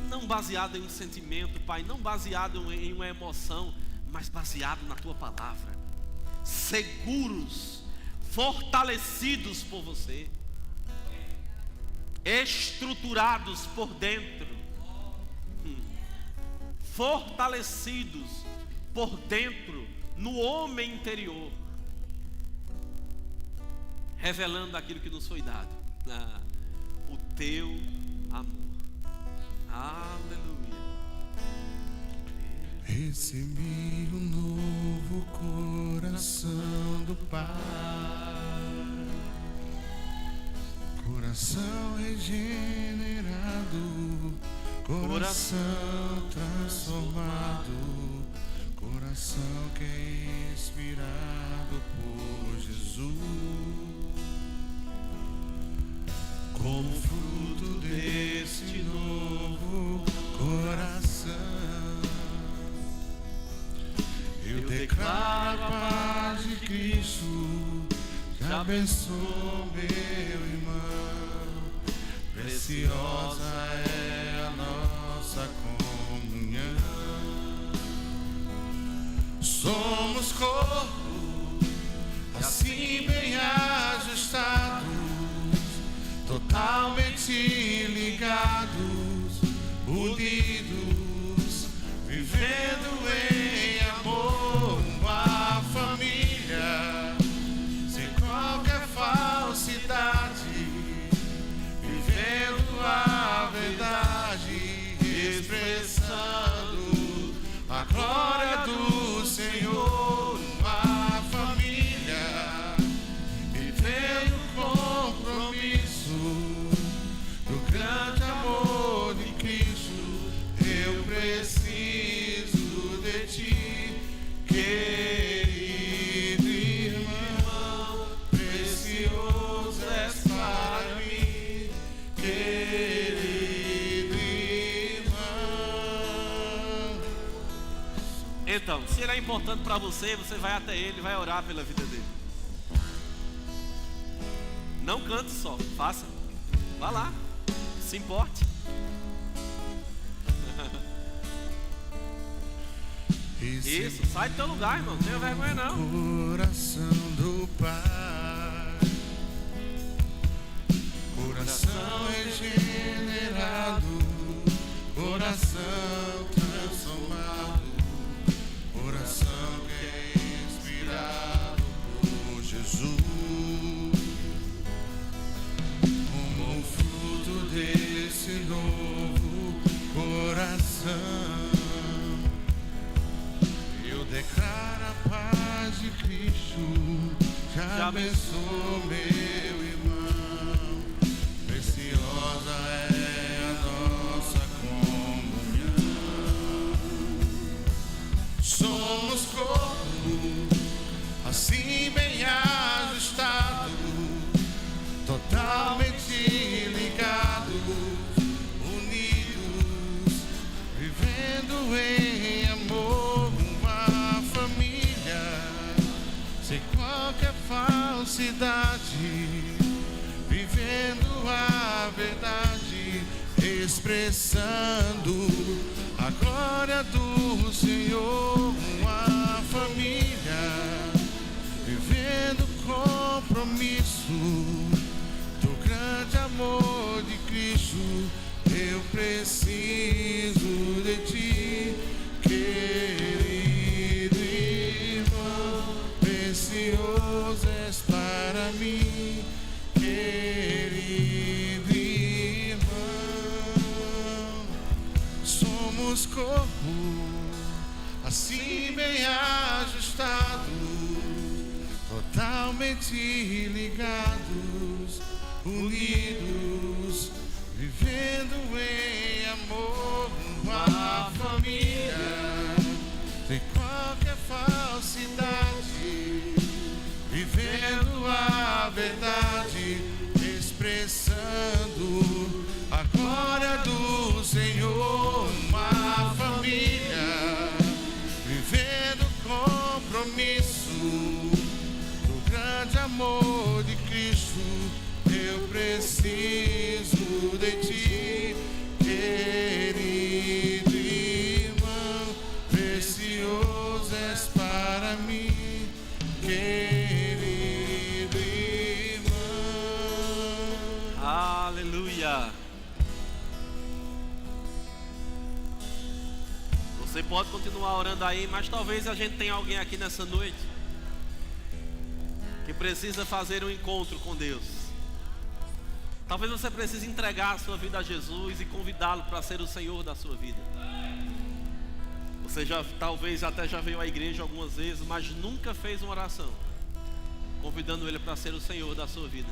não baseado em um sentimento, Pai, não baseado em uma emoção, mas baseado na Tua palavra, seguros, fortalecidos por Você, estruturados por dentro, fortalecidos por dentro, no homem interior, revelando aquilo que nos foi dado, o Teu amor. Aleluia. Recebi um novo coração do Pai, coração regenerado, coração transformado, coração que é inspirado por Jesus. Como fruto deste novo coração, eu declaro a paz de Cristo, que abençoa meu irmão. Preciosa é a nossa comunhão. Somos corpo, assim bem ajustados, totalmente ligados, unidos, vivendo em amor, uma família, sem qualquer falsidade, vivendo a verdade, expressando a glória do Senhor, uma família, vivendo o compromisso do grande amor de Cristo. Eu preciso de ti, querido irmão, precioso és para mim, querido irmão. Então, se ele é importante para você, você vai até ele e vai orar pela vida dele. Não cante só, faça. Vá lá, se importe. Isso, sai do teu lugar, irmão. Não tenha vergonha não. Coração do Pai, coração regenerado, coração transformado, coração que é inspirado por Jesus, como fruto desse novo coração. Eu declaro a paz de Cristo, já abençoo meu irmão, preciosa é a nossa comunhão. Somos corpo, assim bem ajustado, totalmente ligados, unidos, vivendo em amor, uma família, sem qualquer falsidade, vivendo a verdade, expressando a glória do Senhor, uma família, vivendo compromisso do grande amor de Cristo. Eu preciso de ti, querido irmão, precioso és para mim, querido irmão. Somos corpo, assim bem ajustado, totalmente ligados, unidos, vivendo em amor, uma família, sem qualquer falsidade, vivendo a verdade, expressando a glória do Senhor, uma família, vivendo compromisso do grande amor de Cristo. Eu preciso de ti, querido irmão, precioso és para mim, querido irmão. Aleluia. Você pode continuar orando aí, mas talvez a gente tenha alguém aqui nessa noite que precisa fazer um encontro com Deus. Talvez você precise entregar a sua vida a Jesus e convidá-lo para ser o Senhor da sua vida. Você talvez até já veio à igreja algumas vezes, mas nunca fez uma oração convidando Ele para ser o Senhor da sua vida.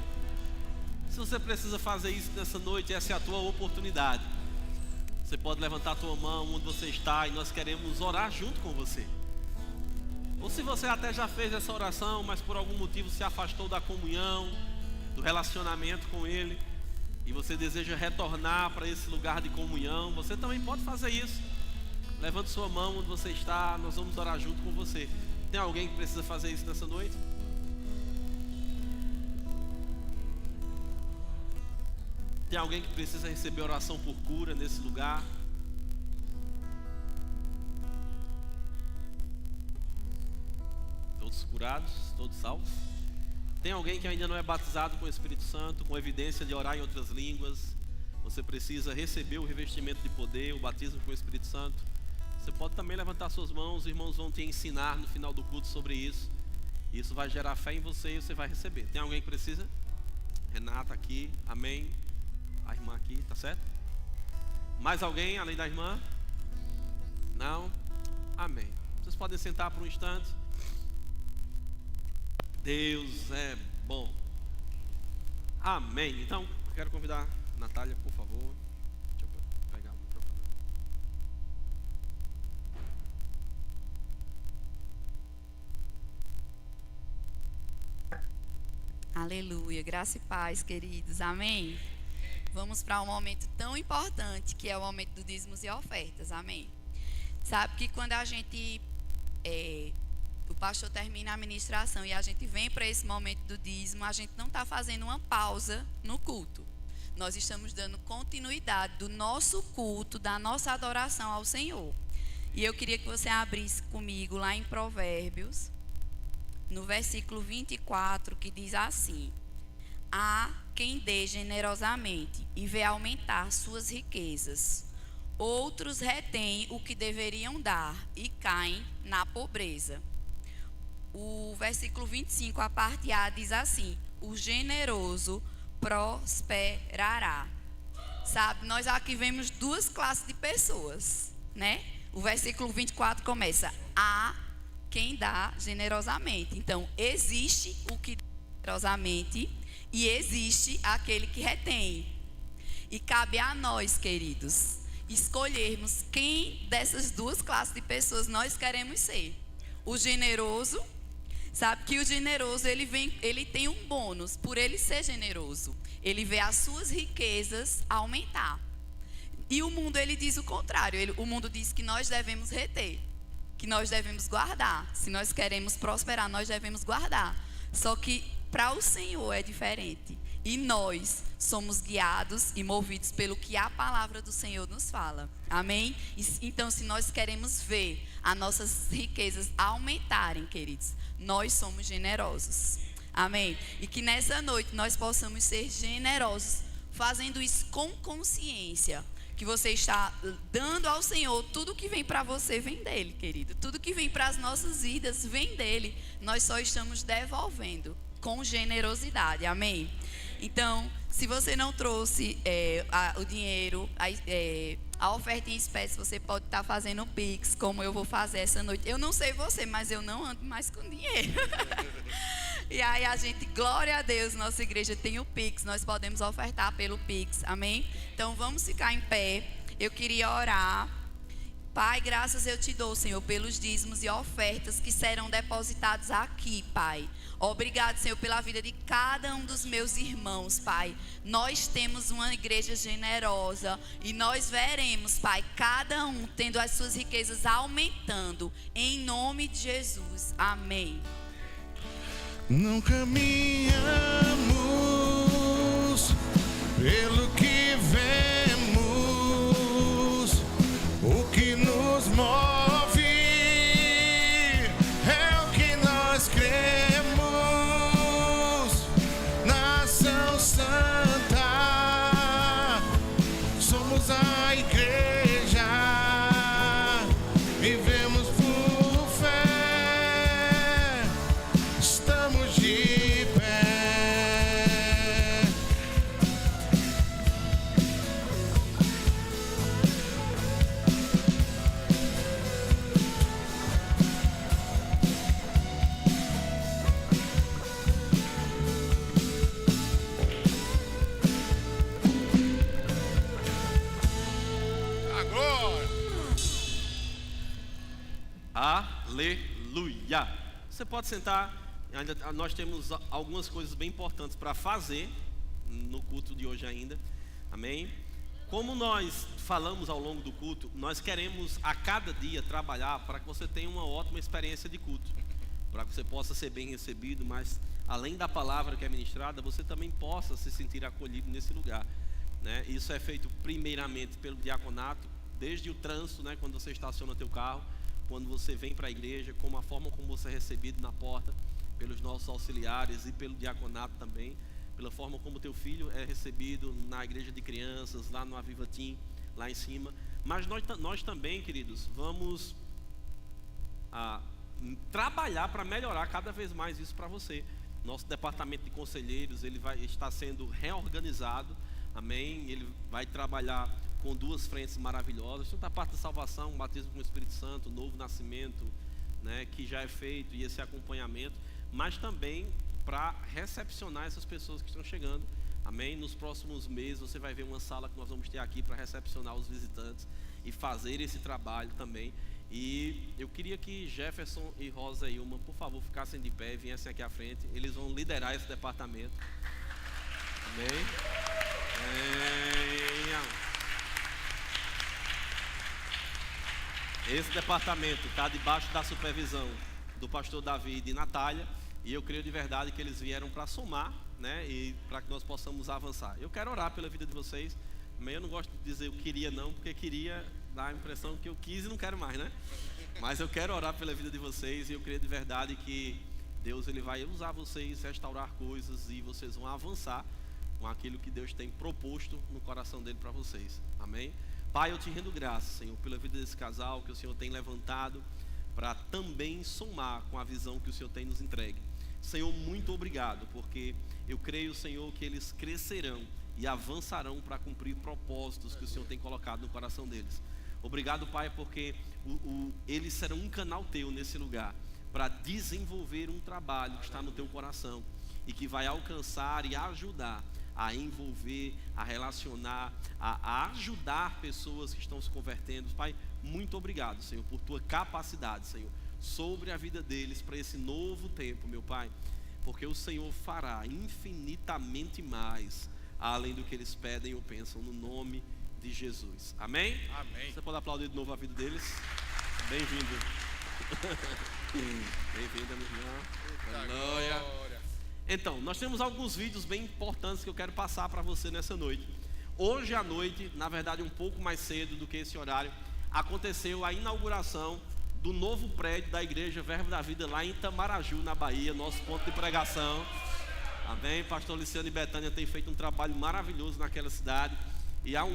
Se você precisa fazer isso nessa noite, essa é a tua oportunidade. Você pode levantar a tua mão onde você está e nós queremos orar junto com você. Ou se você até já fez essa oração, mas por algum motivo se afastou da comunhão, do relacionamento com Ele, e você deseja retornar para esse lugar de comunhão, você também pode fazer isso. Levante sua mão onde você está, nós vamos orar junto com você. Tem alguém que precisa fazer isso nessa noite? Tem alguém que precisa receber oração por cura nesse lugar? Todos salvos? Tem alguém que ainda não é batizado com o Espírito Santo, com evidência de orar em outras línguas? Você precisa receber o revestimento de poder, o batismo com o Espírito Santo. Você pode também levantar suas mãos, os irmãos vão te ensinar no final do culto sobre isso. Isso vai gerar fé em você e você vai receber. Tem alguém que precisa? Renata aqui, amém. A irmã aqui, tá certo? Mais alguém além da irmã? Não? Amém. Vocês podem sentar por um instante. Deus é bom. Amém. Então, quero convidar a Natália, por favor. Deixa eu pegar o microfone. Aleluia, graça e paz, queridos, amém? Vamos para um momento tão importante que é o momento do dízimos e ofertas, amém? Sabe que quando a gente, o pastor termina a ministração e a gente vem para esse momento do dízimo, a gente não está fazendo uma pausa no culto. Nós estamos dando continuidade do nosso culto, da nossa adoração ao Senhor. E eu queria que você abrisse comigo lá em Provérbios, no versículo 24, que diz assim: há quem dê generosamente e vê aumentar suas riquezas. Outros retêm o que deveriam dar e caem na pobreza. O versículo 25, a parte A, diz assim: o generoso prosperará. Sabe, nós aqui vemos duas classes de pessoas, né? O versículo 24 começa: há quem dá generosamente. Então, existe o que dá generosamente e existe aquele que retém. E cabe a nós, queridos, escolhermos quem dessas duas classes de pessoas nós queremos ser. O generoso, sabe que o generoso ele tem um bônus por ele ser generoso. Ele vê as suas riquezas aumentar. E o mundo ele diz o contrário. O mundo diz que nós devemos reter, que nós devemos guardar. Se nós queremos prosperar, nós devemos guardar. Só que para o Senhor é diferente. E nós somos guiados e movidos pelo que a palavra do Senhor nos fala. Amém? Então, se nós queremos ver as nossas riquezas aumentarem, queridos, nós somos generosos. Amém? E que nessa noite nós possamos ser generosos, fazendo isso com consciência. Que você está dando ao Senhor, tudo que vem para você vem dele, querido. Tudo que vem para as nossas vidas vem dele. Nós só estamos devolvendo com generosidade, amém? Então, se você não trouxe o dinheiro, a oferta em espécie, você pode estar fazendo Pix, como eu vou fazer essa noite. Eu não sei você, mas eu não ando mais com dinheiro. E aí a gente, glória a Deus, nossa igreja tem o Pix, nós podemos ofertar pelo Pix, amém? Então vamos ficar em pé. Eu queria orar. Pai, graças eu te dou, Senhor, pelos dízimos e ofertas que serão depositados aqui, Pai. Obrigado, Senhor, pela vida de cada um dos meus irmãos, Pai. Nós temos uma igreja generosa e nós veremos, Pai, cada um tendo as suas riquezas aumentando, em nome de Jesus. Amém. Não caminhamos pelo que vemos, o que nos move é o que nós cremos. Nação Santa, somos a igreja, vivemos por fé, estamos de pé. Agora, Aleluia. Você pode sentar. Ainda nós temos algumas coisas bem importantes para fazer no culto de hoje ainda. Amém? Como nós falamos ao longo do culto, nós queremos a cada dia trabalhar para que você tenha uma ótima experiência de culto, para que você possa ser bem recebido, mas além da palavra que é ministrada, você também possa se sentir acolhido nesse lugar, né? Isso é feito primeiramente pelo diaconato, desde o trânsito, né? Quando você estaciona o teu carro, quando você vem para a igreja, como a forma como você é recebido na porta. pelos nossos auxiliares e pelo diaconato também, pela forma como teu filho é recebido na igreja de crianças, lá no Aviva Team, lá em cima. Mas nós também, queridos, vamos trabalhar para melhorar cada vez mais isso para você. Nosso departamento de conselheiros, ele vai estar sendo reorganizado, amém? Ele vai trabalhar com 2 frentes maravilhosas, tanto a parte da salvação, o batismo com o Espírito Santo, o novo nascimento, né, que já é feito, e esse acompanhamento, mas também para recepcionar essas pessoas que estão chegando, amém? Nos próximos meses você vai ver uma sala que nós vamos ter aqui para recepcionar os visitantes e fazer esse trabalho também. E eu queria que Jefferson e Rosa e Ilma, por favor, ficassem de pé e viessem aqui à frente. Eles vão liderar esse departamento. Amém? Esse departamento está debaixo da supervisão do pastor Davi e de Natália. E eu creio de verdade que eles vieram para somar, né? E para que nós possamos avançar. Eu quero orar pela vida de vocês. Eu não gosto de dizer eu queria não, porque queria dá a impressão que eu quis e não quero mais, né? Mas eu quero orar pela vida de vocês e eu creio de verdade que Deus ele vai usar vocês, restaurar coisas e vocês vão avançar com aquilo que Deus tem proposto no coração dele para vocês. Amém? Pai, eu te rendo graças, Senhor, pela vida desse casal que o Senhor tem levantado para também somar com a visão que o Senhor tem nos entregue. Senhor, muito obrigado, porque eu creio, Senhor, que eles crescerão e avançarão para cumprir propósitos que o Senhor tem colocado no coração deles. Obrigado, Pai, porque eles serão um canal teu nesse lugar para desenvolver um trabalho que está no teu coração e que vai alcançar e ajudar a envolver, a relacionar, a ajudar pessoas que estão se convertendo. Pai, muito obrigado, Senhor, por tua capacidade, Senhor, sobre a vida deles para esse novo tempo, meu Pai, porque o Senhor fará infinitamente mais além do que eles pedem ou pensam, no nome de Jesus. Amém? Amém. Você pode aplaudir de novo a vida deles? Bem-vindo. Bem-vinda, minha irmã. Aleluia. Então, nós temos alguns vídeos bem importantes que eu quero passar para você nessa noite. Hoje à noite, na verdade um pouco mais cedo do que esse horário, aconteceu a inauguração do novo prédio da Igreja Verbo da Vida lá em Itamaraju, na Bahia, nosso ponto de pregação. Amém? Pastor Luciano e Betânia têm feito um trabalho maravilhoso naquela cidade. E há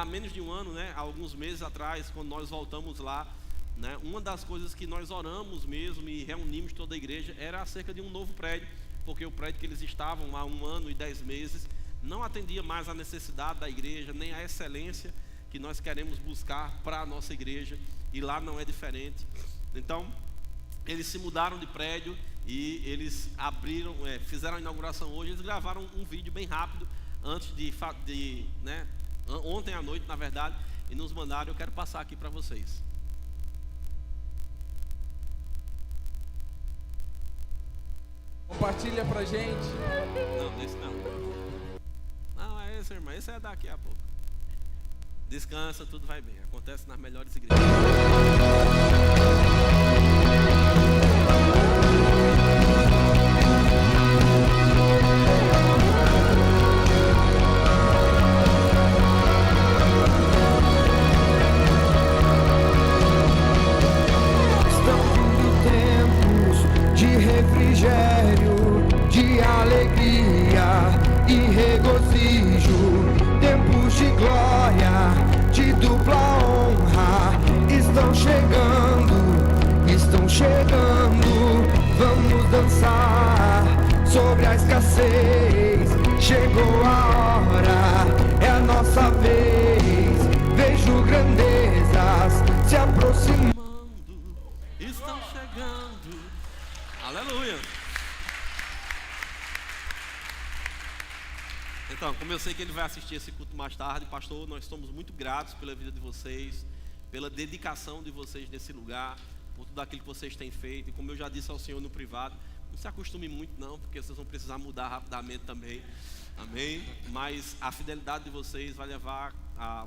menos de um ano, né, há alguns meses atrás, quando nós voltamos lá, né, uma das coisas que nós oramos mesmo e reunimos toda a igreja era acerca de um novo prédio, porque o prédio que eles estavam há 1 ano e 10 meses não atendia mais à necessidade da igreja, nem à excelência que nós queremos buscar para a nossa igreja, e lá não é diferente. Então, eles se mudaram de prédio e eles fizeram a inauguração hoje. Eles gravaram um vídeo bem rápido antes ontem à noite, na verdade, e nos mandaram. Eu quero passar aqui para vocês. Compartilha pra gente. Não, esse não. Não, é esse, irmão. Esse é daqui a pouco. Descansa, tudo vai bem. Acontece nas melhores igrejas. Estão vindo tempos de refrigério, de alegria e regozijo, tempos de glória, de dupla honra, estão chegando, vamos dançar sobre a escassez, chegou a hora, é a nossa vez, vejo grandezas se aproximando. Estão chegando. Aleluia. Então, como eu sei que ele vai assistir esse culto mais tarde, pastor, nós estamos muito gratos pela vida de vocês, pela dedicação de vocês nesse lugar, por tudo aquilo que vocês têm feito. E como eu já disse ao Senhor no privado, não se acostume muito não, porque vocês vão precisar mudar rapidamente também. Amém? Mas a fidelidade de vocês vai levar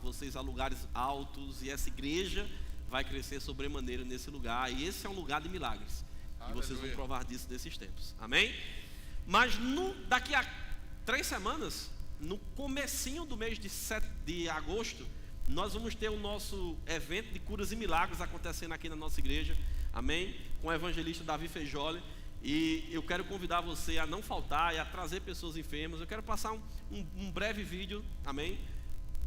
vocês a lugares altos, e essa igreja vai crescer sobremaneira nesse lugar. E esse é um lugar de milagres. E vocês vão provar disso nesses tempos. Amém? Mas daqui a 3 semanas, no comecinho do mês de agosto, nós vamos ter o nosso evento de curas e milagres acontecendo aqui na nossa igreja. Amém? Com o evangelista Davi Feijoli. E eu quero convidar você a não faltar e a trazer pessoas enfermas. Eu quero passar um breve vídeo, amém?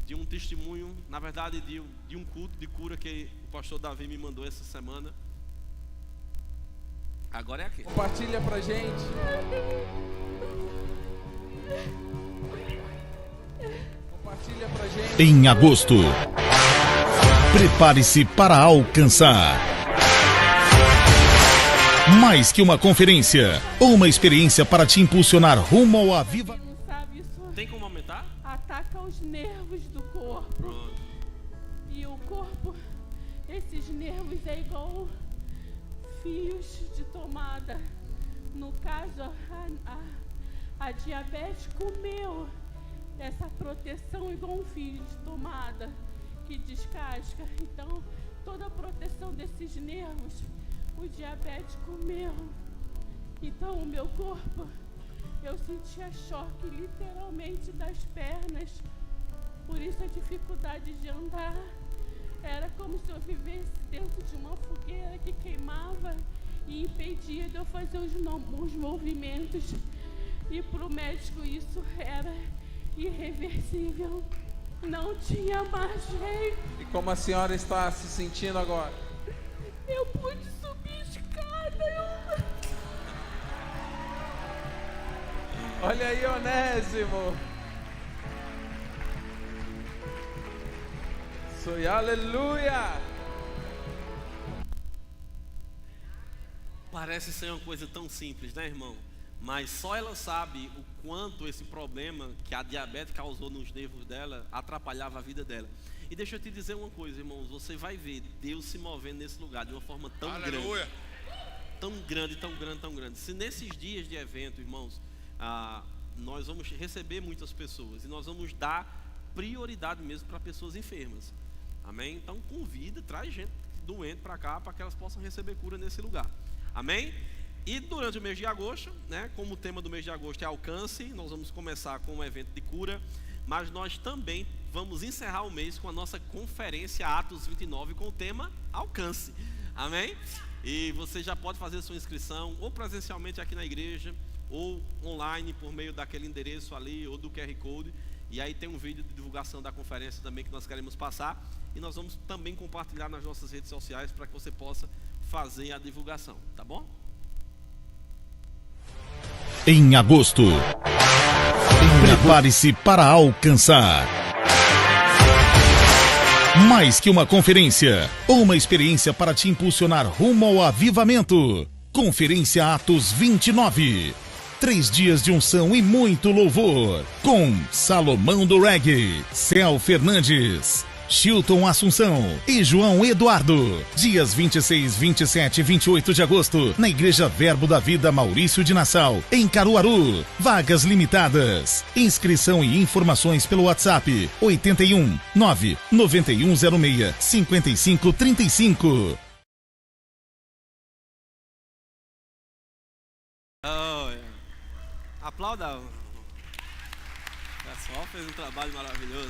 De um testemunho, na verdade de um culto de cura que o pastor Davi me mandou essa semana. Agora é aqui. Compartilha pra gente. Compartilha pra gente. Em agosto, prepare-se para alcançar. Mais que uma conferência, uma experiência para te impulsionar rumo ao aviva. Não sabe, isso Tem como aumentar? ataca os nervos do corpo. Pronto. E o corpo, esses nervos é igual fios de tomada. No caso, a diabetes comeu essa proteção igual um fio de tomada que descasca. Então, toda a proteção desses nervos, o diabetes comeu. Então, o meu corpo, eu sentia choque literalmente das pernas. Por isso a dificuldade de andar. Era como se eu vivesse dentro de uma fogueira que queimava e impedia de eu fazer os movimentos. E para o médico isso era irreversível. Não tinha mais jeito. E como a senhora está se sentindo agora? Eu pude subir a escada. Olha aí, Onésimo. Soy aleluia. Parece ser uma coisa tão simples, né, irmão? Mas só ela sabe o quanto esse problema que a diabetes causou nos nervos dela atrapalhava a vida dela. E deixa eu te dizer uma coisa, irmãos, você vai ver Deus se movendo nesse lugar de uma forma tão Aleluia. grande. Tão grande, tão grande, tão grande. Se nesses dias de evento, irmãos, nós vamos receber muitas pessoas e nós vamos dar prioridade mesmo para pessoas enfermas. Amém? Então convida, traz gente doente para cá para que elas possam receber cura nesse lugar. Amém? E durante o mês de agosto, né, como o tema do mês de agosto é alcance, nós vamos começar com um evento de cura, mas nós também vamos encerrar o mês com a nossa conferência Atos 29 com o tema alcance. Amém? E você já pode fazer sua inscrição ou presencialmente aqui na igreja ou online por meio daquele endereço ali ou do QR Code. E aí tem um vídeo de divulgação da conferência também que nós queremos passar. E nós vamos também compartilhar nas nossas redes sociais para que você possa fazer a divulgação, tá bom? Em agosto, prepare-se para alcançar. Mais que uma conferência, uma experiência para te impulsionar rumo ao avivamento. Conferência Atos 29. 3 dias de unção e muito louvor. Com Salomão do Reggae, Céu Fernandes, Chilton Assunção e João Eduardo. Dias 26, 27 e 28 de agosto, na Igreja Verbo da Vida Maurício de Nassau, em Caruaru. Vagas limitadas. Inscrição e informações pelo WhatsApp 81 99106 5535. Aplauda. O pessoal fez um trabalho maravilhoso.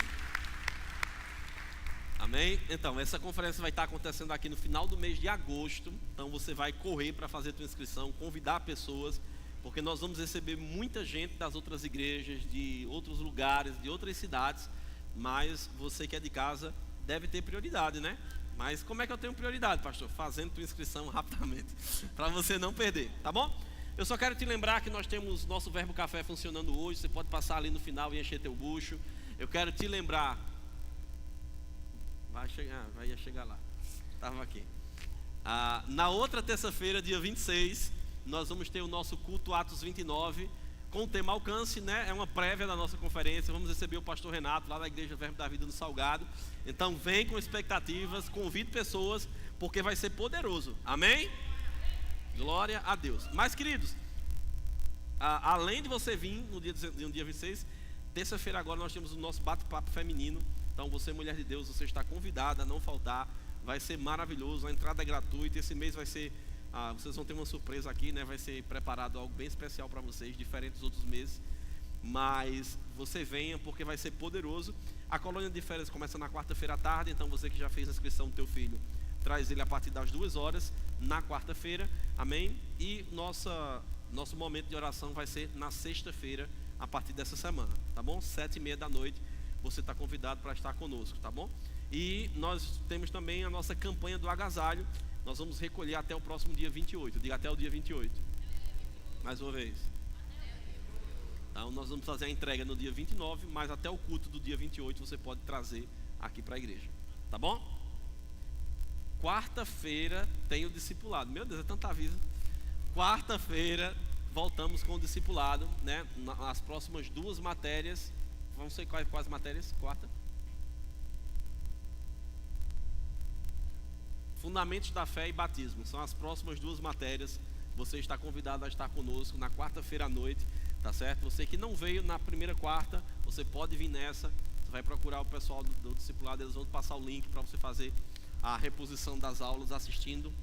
Amém? Então, essa conferência vai estar acontecendo aqui no final do mês de agosto. Então você vai correr para fazer a sua inscrição, convidar pessoas, porque nós vamos receber muita gente das outras igrejas, de outros lugares, de outras cidades. Mas você que é de casa deve ter prioridade, né? Mas como é que eu tenho prioridade, pastor? Fazendo tua inscrição rapidamente, para você não perder, tá bom? Eu só quero te lembrar que nós temos nosso Verbo Café funcionando hoje. Você pode passar ali no final e encher teu bucho. Eu quero te lembrar. Vai chegar lá. Estava aqui. Na outra terça-feira, dia 26, nós vamos ter o nosso culto Atos 29 com o tema alcance, né? É uma prévia da nossa conferência. Vamos receber o pastor Renato lá da Igreja Verbo da Vida no Salgado. Então vem com expectativas, convide pessoas, porque vai ser poderoso. Amém? Glória a Deus. Mas queridos, além de você vir no dia 26, terça-feira agora nós temos o nosso bate-papo feminino. Então você, mulher de Deus, você está convidada a não faltar. Vai ser maravilhoso, a entrada é gratuita. Esse mês vai ser, vocês vão ter uma surpresa aqui, né? Vai ser preparado algo bem especial para vocês, diferente dos outros meses. Mas você venha, porque vai ser poderoso. A colônia de férias começa na quarta-feira à tarde. Então você que já fez a inscrição do teu filho, traz ele a partir das 2 horas na quarta-feira. amém? E nosso momento de oração vai ser na sexta-feira, a partir dessa semana, tá bom? 7h30 da noite, você está convidado para estar conosco, tá bom? E nós temos também a nossa campanha do agasalho. Nós vamos recolher até o próximo dia 28. Diga até o dia 28. Mais uma vez. Então nós vamos fazer a entrega no dia 29, mas até o culto do dia 28 você pode trazer aqui para a igreja. Tá bom? Quarta-feira tem o discipulado. Meu Deus, é tanta aviso. Quarta-feira voltamos com o discipulado, né? As próximas 2 matérias. Vamos ser quais matérias? Quarta? Fundamentos da fé e batismo. São as próximas 2 matérias. Você está convidado a estar conosco na quarta-feira à noite, tá certo? Você que não veio na primeira quarta, você pode vir nessa. Você vai procurar o pessoal do discipulado, eles vão passar o link para você fazer a reposição das aulas, assistindo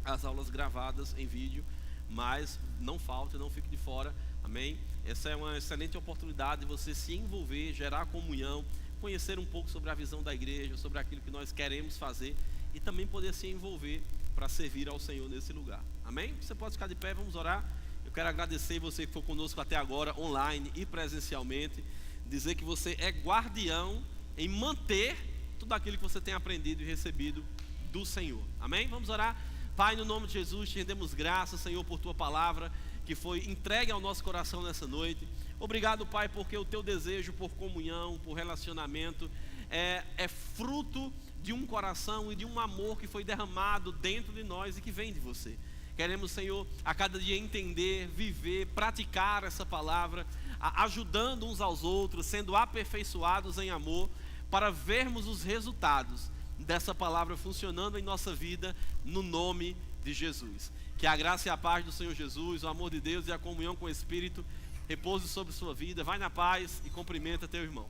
as aulas gravadas em vídeo. Mas não falte, não fique de fora, amém? Essa é uma excelente oportunidade de você se envolver, gerar comunhão, conhecer um pouco sobre a visão da igreja, sobre aquilo que nós queremos fazer e também poder se envolver para servir ao Senhor nesse lugar, amém? Você pode ficar de pé, vamos orar. Eu quero agradecer você que foi conosco até agora, online e presencialmente, dizer que você é guardião em manter tudo aquilo que você tem aprendido e recebido do Senhor, amém? Vamos orar. Pai, no nome de Jesus, te rendemos graças, Senhor, por tua palavra que foi entregue ao nosso coração nessa noite. Obrigado, Pai, porque o teu desejo por comunhão, por relacionamento é fruto de um coração e de um amor que foi derramado dentro de nós e que vem de você. Queremos, Senhor, a cada dia entender, viver, praticar essa palavra, ajudando uns aos outros, sendo aperfeiçoados em amor, para vermos os resultados dessa palavra funcionando em nossa vida, no nome de Jesus. Que a graça e a paz do Senhor Jesus, o amor de Deus e a comunhão com o Espírito repouse sobre sua vida. Vai na paz e cumprimenta teu irmão.